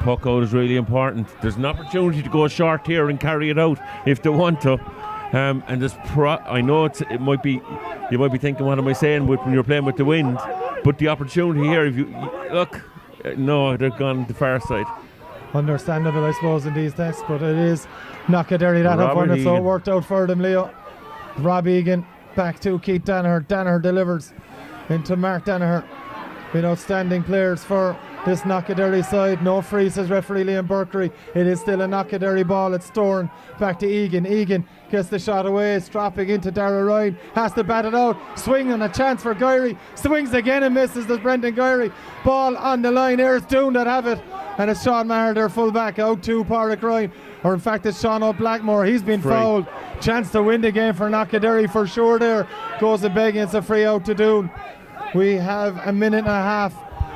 Puck out is really important. There's an opportunity to go short here and carry it out if they want to. And there's I know it might be, you might be thinking, what am I saying when you're playing with the wind? But the opportunity here, if you look, no, they've gone the far side.
Understandable, I suppose, in these tests, but it is Knockaderry that have won it, so it worked out for them, Leo. Rob Egan back to Keith Danaher. Danaher delivers into Mark Danaher. Been outstanding players for this Knockaderry side. No free, says referee Liam Burkery. It is still a Knockaderry ball. It's Storn back to Egan. Egan gets the shot away. It's dropping into Dara Ryan. Has to bat it out. Swing and a chance for Gowrie. Swings again and misses. There's Brendan Gowrie. Ball on the line. Here's Doon that have it. And it's Sean Maher, their full back, out to Pádraig Ryan. Or in fact, it's Sean O'Blackmore. He's been fouled. Chance to win the game for Knockaderry for sure there. Goes a begging. It's a free out to Doon. We have a minute and a half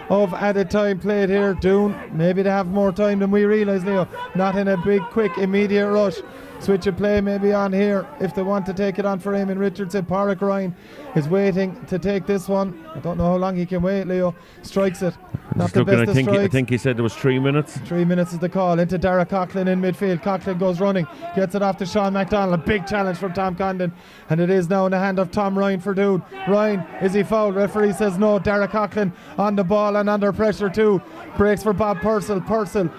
of added time played here. Doon, maybe they have more time than we realise, Leo. Not in a big, quick, immediate rush. Switch of play maybe on here if they want to take it on for Eamon Richardson. Pádraig Ryan is waiting to take this one. I don't know how long he can wait, Leo. Strikes it. Not the best of strikes.
I think he said there was 3 minutes.
3 minutes is the call. Into Dara Coughlin in midfield. Coughlin goes running. Gets it off to Sean McDonald. A big challenge from Tom Condon. And it is now in the hand of Tom Ryan for Doon. Ryan, is he fouled? Referee says no. Dara Coughlin on the ball and under pressure too. Breaks for Bob Purcell. Purcell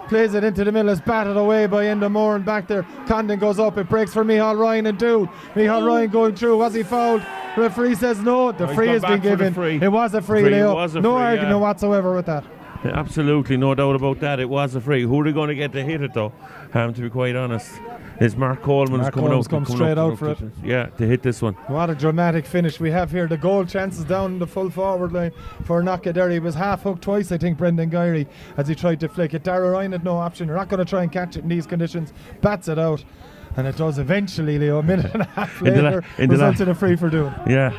plays it into the middle. It's batted away by Enda Moore and back there. Condon goes up. It breaks for Micheál Ryan and Doon. Micheál Ryan going through. Was he fouled? Referee says no. The free has been given. It was a free, Leo. No argument whatsoever with that.
Absolutely, no doubt about that. It was a free. Who are they going to get to hit it though? To be quite honest, is Mark Coleman coming out.
Come straight out for it.
Yeah, to hit this one.
What a dramatic finish we have here. The goal chances down the full forward line for Knockaderry. It was half hooked twice, I think, Brendan Gowrie, as he tried to flick it. Dara Ryan had no option. You're not going to try and catch it in these conditions. Bats it out. And it does eventually, Leo. A minute and a half later, results in a free for Doon.
Yeah.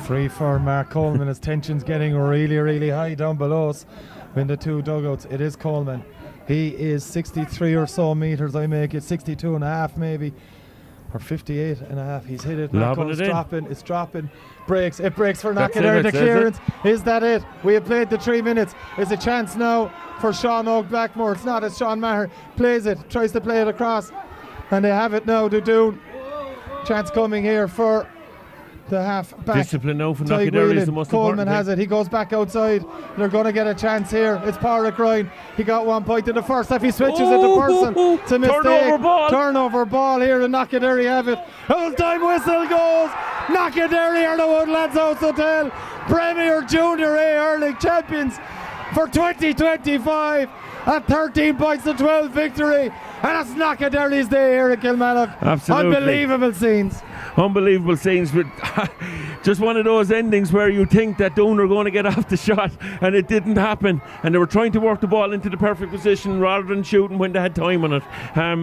Free for Mark Coleman as tension's getting really, really high down below us in the two dugouts. It is Coleman. He is 63 or so metres, I make it 62 and a half maybe, or 58 and a half. He's hit it. It's dropping. Breaks. It breaks for Knockaderry. The clearance. Is that it? We have played the 3 minutes. It's a chance now for Sean O'Blackmore. It's not. It's Sean Maher. Plays it. Tries to play it across. And they have it now to Doon. Chance coming here for the half back.
Discipline now for Knockaderry is the most
Coleman
important
has
thing.
it. He goes back outside. They're going to get a chance here. It's Pádraig Ryan. He got 1 point in the first half. He switches it to Person. It's a mistake. Turnover ball here, and Knockaderry have it. Full time whistle goes. Knockaderry are the Woodlands House Hotel Premier Junior A hurling champions for 2025. a 13 points to 12 victory, and it's Knockaderry's day here at Kilmallock.
Absolutely.
Unbelievable scenes.
Unbelievable scenes, but just one of those endings where you think that Doon are going to get off the shot, and it didn't happen, and they were trying to work the ball into the perfect position rather than shooting when they had time on it.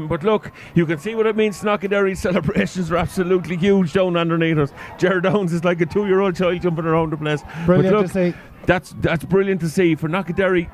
But look, you can see what it means. Knockaderry's celebrations are absolutely huge down underneath us. Jared Downs is like a 2-year-old child jumping around the place.
Brilliant
but look,
to see.
That's brilliant to see for Knockaderry.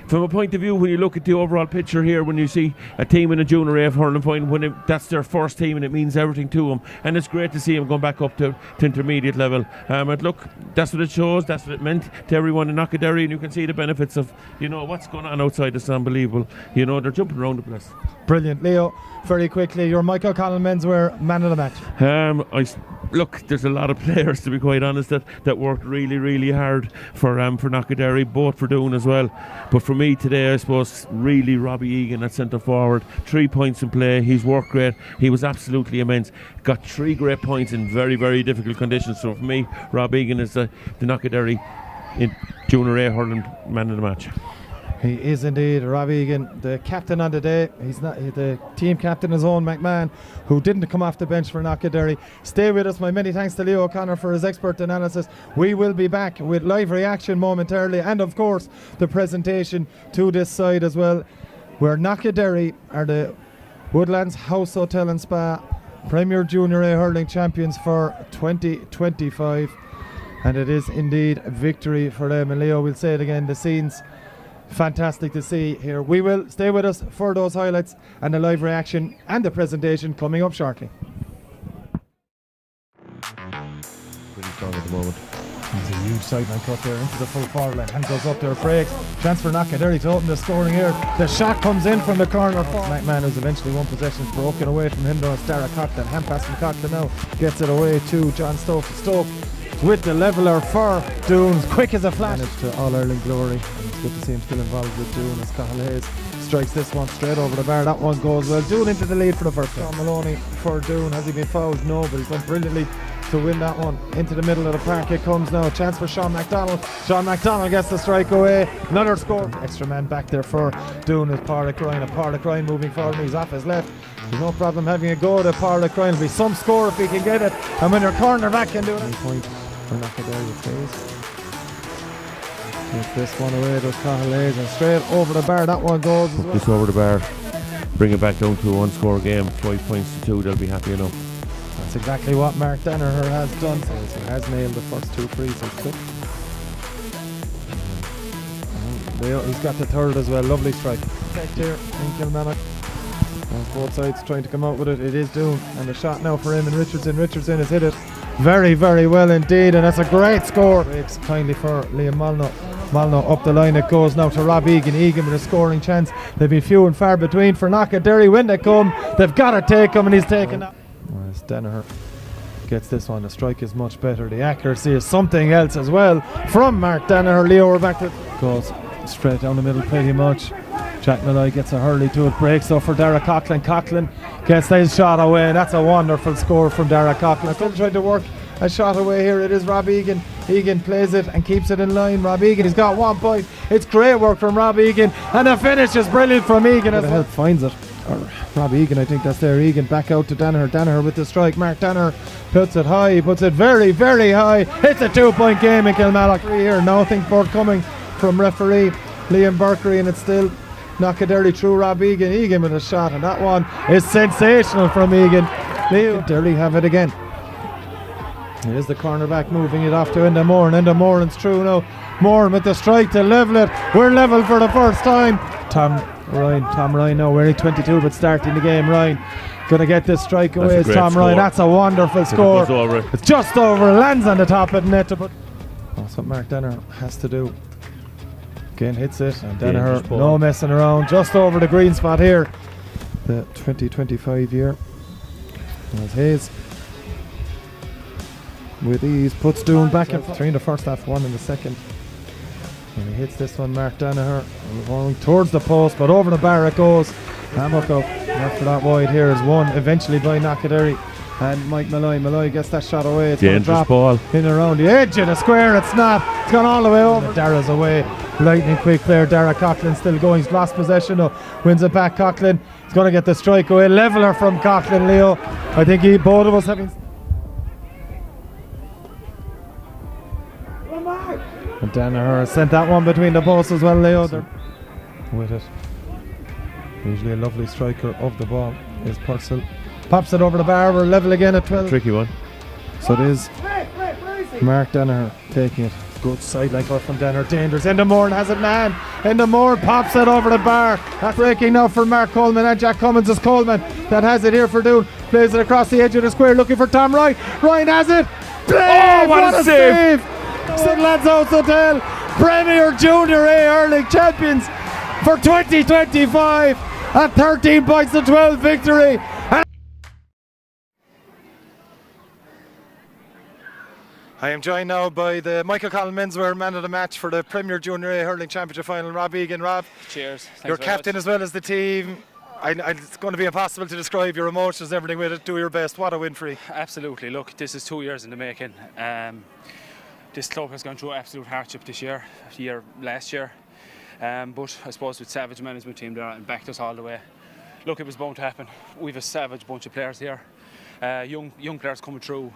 From a point of view, when you look at the overall picture here, when you see a team in a junior A hurling final, that's their first team and it means everything to them, and it's great to see them going back up to intermediate level. And look, that's what it shows, that's what it meant to everyone in Knockaderry, and you can see the benefits of what's going on outside. It's unbelievable. They're jumping around the place.
Brilliant. Leo, very quickly, your Michael Connell menswear man of the match.
Look, there's a lot of players, to be quite honest, that worked really, really hard for Knockaderry, both for Doon as well. But for me today, I suppose, really Robbie Egan at centre forward. 3 points in play. He's worked great. He was absolutely immense. Got 3 great points in very, very difficult conditions. So for me, Rob Egan is the Knockaderry in Junior A hurling man of the match.
He is indeed. Rob Egan, the captain on the day. He's not the team captain, his own McMahon, who didn't come off the bench for Knockaderry. Stay with us. My many thanks to Leo O'Connor for his expert analysis. We will be back with live reaction momentarily, and of course the presentation to this side as well, where Knockaderry are the Woodlands House Hotel and Spa Premier Junior A hurling champions for 2025, and it is indeed a victory for them. And Leo, we'll say it again, the scenes fantastic to see here. We will stay with us for those highlights and the live reaction and the presentation coming up shortly.
Pretty strong at the moment.
There's a huge sideline cut there into the full forward line. Hand goes up there, breaks. Chance for Knockaderry to open the scoring here. The shot comes in from the corner. McMahon, who's eventually won possession, broken away from him. It's Dara Coughlin. Hand pass from Coughlin now. Gets it away to John Stoke. Stoke with the leveller for Doon, quick as a flash. Managed to All-Ireland glory, and it's good to see him still involved with Doon as Cathal Hayes strikes this one straight over the bar. That one goes well. Doon into the lead for the first time. Maloney for Doon. Has he been fouled? No, but he's done brilliantly to win that one. Into the middle of the park it comes now. Chance for Sean MacDonald. Sean MacDonald gets the strike away. Another score. Extra man back there for Doon is Pádraig Ryan. And Pádraig Ryan moving forward. He's off his left. There's no problem having a go to Pádraig Ryan. It'll be some score if he can get it. And when your cornerback can do it. Point for Knockaderry with Hayes. Gets this one away, does Cathal Hayes, and straight over the bar. That one goes as well.
Just over the bar. Bring it back down to a 1-score game. 5 points to 2. They'll be happy enough.
That's exactly what Mark Danaher has done. So he has nailed the first 2 frees. He's got the third as well. Lovely strike. Here in Kilmallock. Both sides trying to come out with it. It is Doon, and the shot now for him, and Richardson has hit it very, very well indeed, and that's a great score. Breaks kindly for Liam Molyneux up the line it goes now to Rob Egan. Egan with a scoring chance. They've been few and far between for Knockaderry. When they come, they've got to take him, and he's taken that. Whereas Danaher gets this one. The strike is much better. The accuracy is something else as well from Mark Danaher. Leo, we're back to goes straight down the middle pretty much. Jack Malloy gets a hurley to it, breaks up for Dara Coughlin. Coughlin gets his shot away. That's a wonderful score from Dara Coughlin. Still trying to work a shot away here. It is Rob Egan. Egan plays it and keeps it in line. Rob Egan, he's got 1 point. It's great work from Rob Egan, and the finish is brilliant from Egan. The help finds it. Or Rob Egan, I think that's there. Egan back out to Danaher. Danaher with the strike. Mark Danaher puts it high. He puts it very, very high. It's a 2-point game in Kilmallock. Here, nothing forthcoming from referee Liam Berkery, and it's still Knockaderry through Rob Egan. Egan with a shot, and that one is sensational from Egan. Derry have it again. Here's the cornerback moving it off to Enda Moran. Enda Moran's through now. Moran with the strike to level it. We're level for the first time. Tom Ryan now wearing 22 but starting the game. Ryan gonna get this strike away. It's Tom Ryan. That's a wonderful score. It's just over, lands on the top of the net. That's what Mark Danaher has to do. Again hits it, and Danaher no messing around, just over the green spot here. The 2025 year. As Hayes with ease puts Doon back in 3 in the first half, 1 in the second. And he hits this one, Mark Danaher, going towards the post, but over the bar it goes. Hammock up after that wide here is won eventually by Knockaderry. And Mike Malloy gets that shot away. It's going to drop
ball
in around the edge of the square. It's not. It's gone all the way over. Dara's away. lightning quick player. Dara Coughlin still going. He's lost possession. Wins it back. Coughlin. He's going to get the strike away. Leveler from Coughlin, Leo. I think both of us having. And Danaher sent that one between the posts as well, Leo. They're with it. Usually a lovely striker of the ball is Purcell. Pops it over the bar. We're level again at 12.
Tricky one.
So it is Mark Danaher taking it. Good sideline cut from Danaher. Dangerous. Endemore has it, man. Endemore pops it over the bar. That's breaking now for Mark Coleman, and Jack Cummins is Coleman that has it here for Doon. Plays it across the edge of the square looking for Tom Ryan. Ryan has it. Play!
What a save!
St. Lads House Hotel, Premier Junior A Hurling champions for 2025 at 13 points to 12 victory. I am joined now by the Michael Collin Menswear Man of the Match for the Premier Junior A Hurling Championship Final, Rob Egan. Rob,
cheers.
You're captain as well as the team. It's going to be impossible to describe your emotions and everything with it. Do your best. What a win for you.
Absolutely. Look, this is 2 years in the making. This club has gone through absolute hardship this last year. But I suppose with savage management team there and backed us all the way. Look, it was bound to happen. We've a savage bunch of players here. Young players coming through.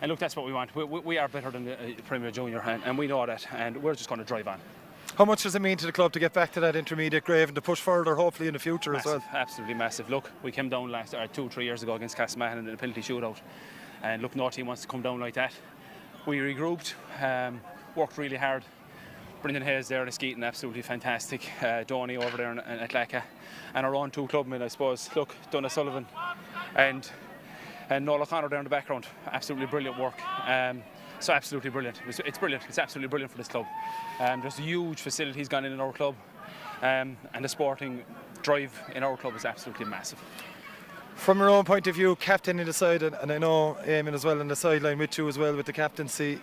And look, that's what we want. We are better than the Premier Junior, and we know that, and we're just going to drive on.
How much does it mean to the club to get back to that intermediate grave and to push further, hopefully, in the future
massive,
as well?
Absolutely massive. Look, we came down 2 or 3 years ago against Castleman in the penalty shootout, and look, no team wants to come down like that. We regrouped, worked really hard. Brendan Hayes there, the Skeeton, absolutely fantastic. Donny over there at Lacka, and our own 2 clubmen, I suppose. Look, Donna Sullivan and Noel O'Connor there in the background. Absolutely brilliant work. So absolutely brilliant. It's brilliant. It's absolutely brilliant for this club. There's a huge facilities gone in our club, and the sporting drive in our club is absolutely massive.
From your own point of view, captaining the side, and I know Eamon as well on the sideline with you as well with the captaincy,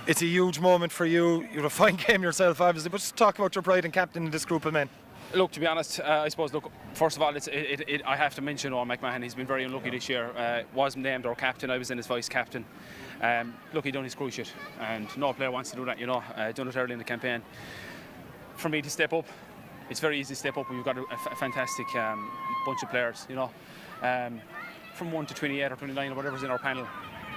it's a huge moment for you. You have a fine game yourself, obviously, but just talk about your pride in captaining this group of men.
Look, to be honest, I suppose, look, first of all, I have to mention Owen McMahon. He's been very unlucky this year. Wasn't named our captain. I was in as vice captain. Look, he done his cruise shit, and no player wants to do that, you know. Done it early in the campaign. For me to step up, it's very easy to step up when you've got a fantastic bunch of players, you know. From 1 to 28 or 29 or whatever's in our panel,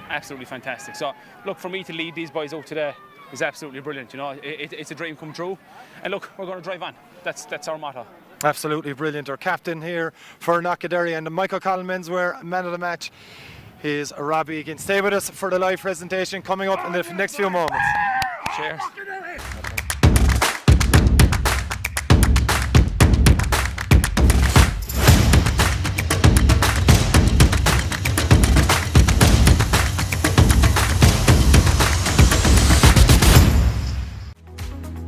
absolutely fantastic. So, look, for me to lead these boys out today is absolutely brilliant, you know. It's a dream come true, and look, we're going to drive on. That's our motto.
Absolutely brilliant. Our captain here for Knockaderry, and the Michael Collin Menswear Man of the Match is Robbie Egan. Stay with us for the live presentation coming up in the next few moments.
Cheers.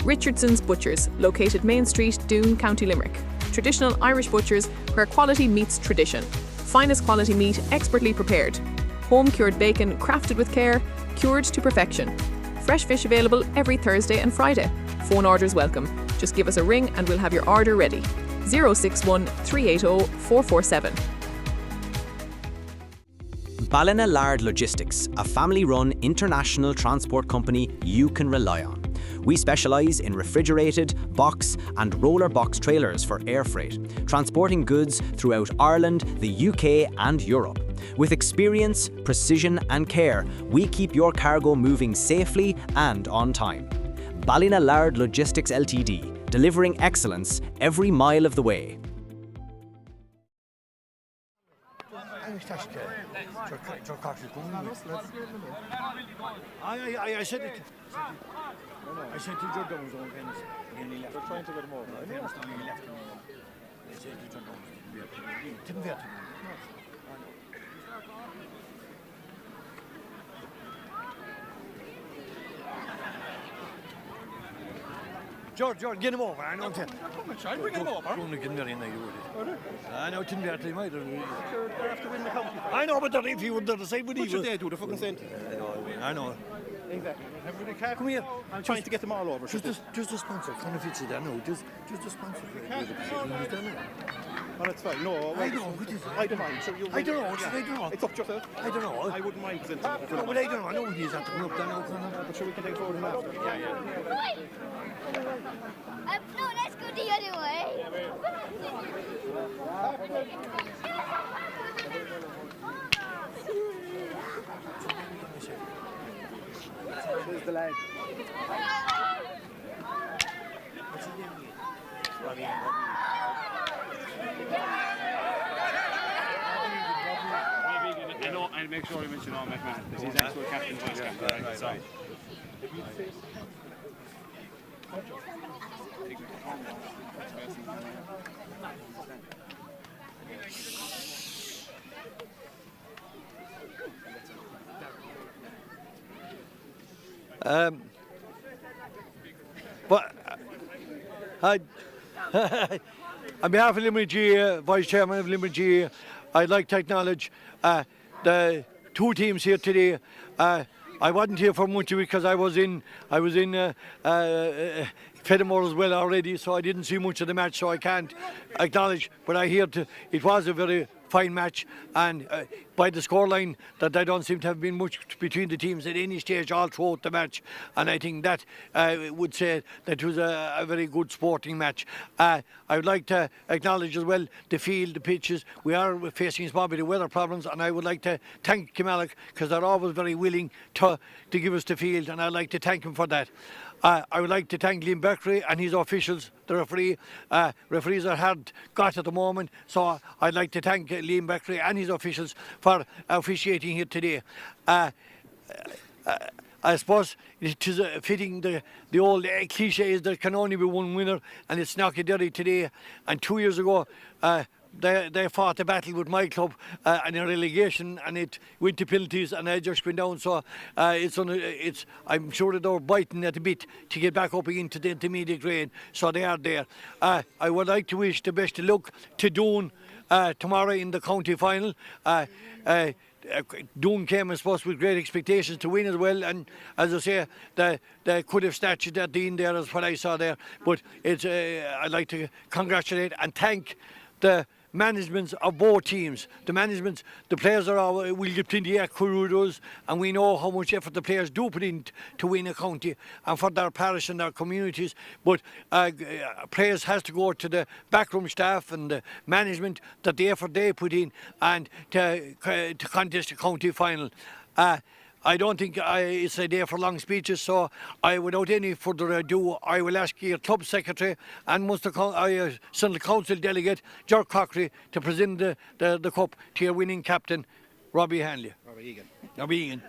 Richardson's Butchers, located Main Street, Doon, County Limerick. Traditional Irish butchers where quality meets tradition. Finest quality meat, expertly prepared. Home-cured bacon, crafted with care, cured to perfection. Fresh fish available every Thursday and Friday. Phone orders welcome. Just give us a ring and we'll have your order ready. 061 380 447.
Ballina Logistics, a family-run international transport company you can rely on. We specialise in refrigerated, box and roller box trailers for air freight, transporting goods throughout Ireland, the UK and Europe. With experience, precision and care, we keep your cargo moving safely and on time. Ballina Logistics Ltd, delivering excellence every mile of the way.
I said to Joe Downs on Venice, and he left. They're trying to get him over. I know. He left him. They said to Joe Downs, didn't get him. George, get him over. I know.
I'll bring him over.
Only get married now, you would. I know, didn't get him either.
They have to win the county.
I know, but if he would do the same, would he?
What should they do? The fucking same.
I know. Exactly. Come here. I'm trying to get them all over.
Just the sponsor. Kind of fits it there now. Just the sponsor.
Oh, that's fine. No,
I know. What is it?
I don't mind. So
I don't know. I don't know.
It's up to yourself.
I don't know.
I wouldn't mind presenting.
No, but I don't know. I know what he is at the club there now.
But sure, we can take it forward and after.
No, let's go the other way.
There's the leg.
And make sure you mention all McMahon, because he's actually captain, vice captain. Right. So.
But on behalf of Limerick GA, Vice Chairman of Limerick GA, I'd like to acknowledge the two teams here today. I wasn't here for much of it because I was in Fedamore as well already, so I didn't see much of the match, so I can't acknowledge. But I hear it was a very fine match, and by the scoreline that I don't seem to have been much between the teams at any stage all throughout the match, and I think that would say that it was a very good sporting match. I would like to acknowledge as well the field, the pitches. We are facing probably the weather problems, and I would like to thank Kilmallock because they're always very willing to give us the field, and I'd like to thank him for that. I would like to thank Liam Beckery and his officials, the referee. Referees are hard got at the moment, so I'd like to thank Liam Beckery and his officials for officiating here today. I suppose it is fitting the old cliche is there can only be one winner, and it's Knockaderry today. And 2 years ago, they fought a battle with my club in a relegation, and it went to penalties, and I just went down. So I'm sure that they're biting at a bit to get back up again to the intermediate grade. So they are there. I would like to wish the best of luck to Doon tomorrow in the county final. Doon came, I suppose, with great expectations to win as well, and as I say, they could have snatched it at the end there, as what I saw there. But I'd like to congratulate and thank the managements of both teams. The players will get plenty of kudos, and we know how much effort the players do put in to win a county and for their parish and their communities. But praise has to go to the backroom staff and the management, that the effort they put in and to contest the county final. I don't think it's a day for long speeches, so without any further ado, I will ask your club secretary and Central Council delegate, George Cockery, to present the cup to your winning captain, Robbie Hanley. Robbie Egan.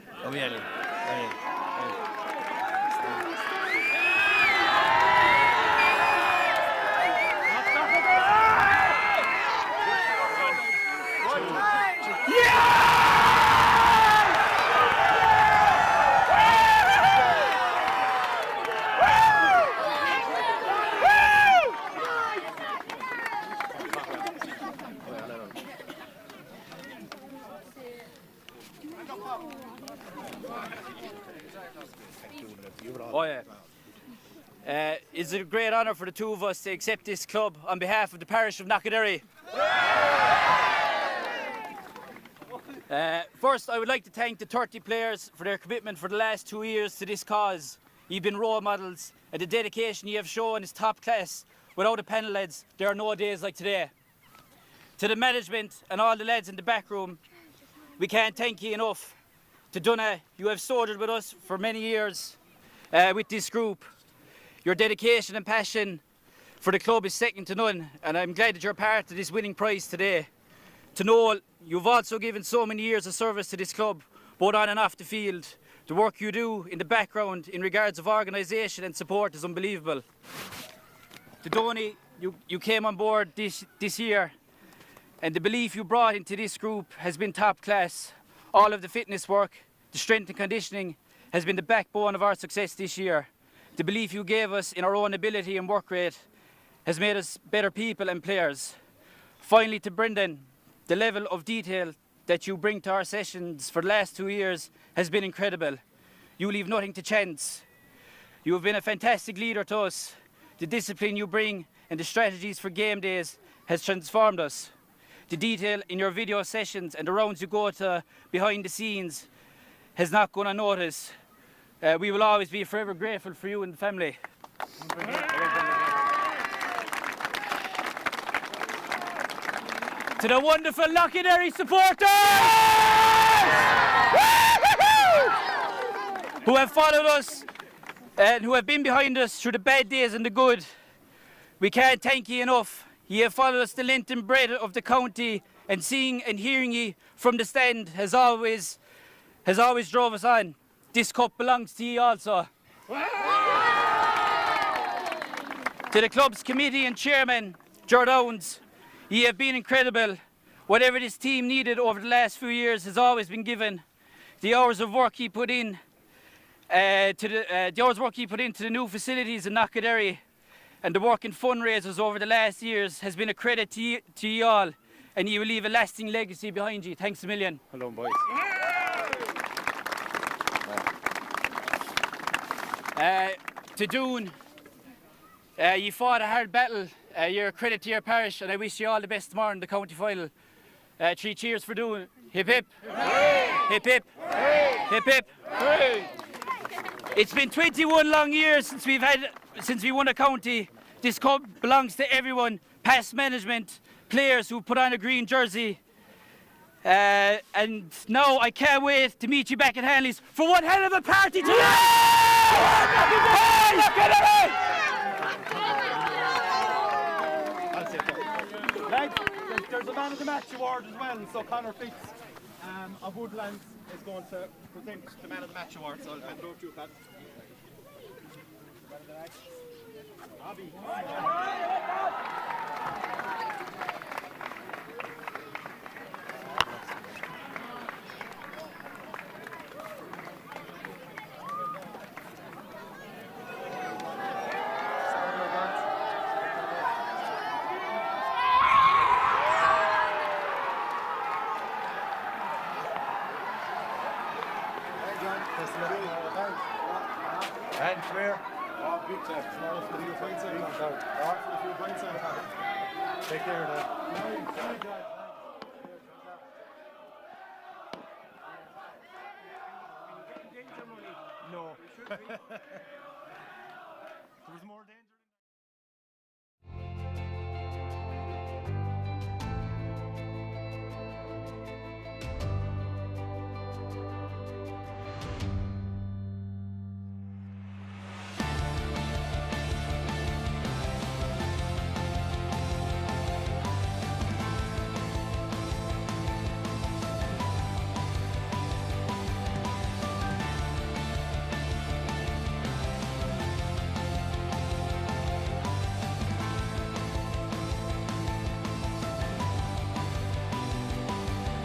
It's a great honour for the two of us to accept this club on behalf of the parish of Knockaderry. First, I would like to thank the 30 players for their commitment for the last 2 years to this cause. You've been role models, and the dedication you have shown is top class. Without the panel lads, there are no days like today. To the management and all the lads in the back room, we can't thank you enough. To Donna, you have soldiered with us for many years with this group. Your dedication and passion for the club is second to none, and I'm glad that you're part of this winning prize today. To Noel, you've also given so many years of service to this club, both on and off the field. The work you do in the background in regards of organisation and support is unbelievable. To Donny, you came on board this year, and the belief you brought into this group has been top class. All of the fitness work, the strength and conditioning has been the backbone of our success this year. The belief you gave us in our own ability and work rate has made us better people and players. Finally, to Brendan, the level of detail that you bring to our sessions for the last 2 years has been incredible. you leave nothing to chance. You have been a fantastic leader to us. The discipline you bring and the strategies for game days has transformed us. The detail in your video sessions and the rounds you go to behind the scenes has not gone unnoticed. We will always be forever grateful for you and the family. To the wonderful Knockaderry supporters who have followed us and who have been behind us through the bad days and the good, we can't thank you enough. Ye have followed us the length and breadth of the county, and seeing and hearing ye from the stand has always drove us on. This cup belongs to ye also. To the club's committee and chairman, Ger Downs, ye have been incredible. Whatever this team needed over the last few years has always been given. The hours of work he put in to the new facilities in Knockaderry and the work in fundraisers over the last years has been a credit to you all, and you will leave a lasting legacy behind you. Thanks a million.
Hello, boys.
To Doon, you fought a hard battle. You're a credit to your parish, and I wish you all the best tomorrow in the county final. 3 cheers for Doon. Hip hip. Hip hip. Hip hip. It's been 21 long years since we won a county. This cup belongs to everyone, past management, players who put on a green jersey. And now I can't wait to meet you back at Hanley's for one hell of a party
There's a man of the match award as well, so Connor Fitz of Woodlands is going to present the man of the match award, so I'll hand it over to you, Pat.
And clear.
Big time. Small for the few points in.
Take care of that.
No. There was more danger.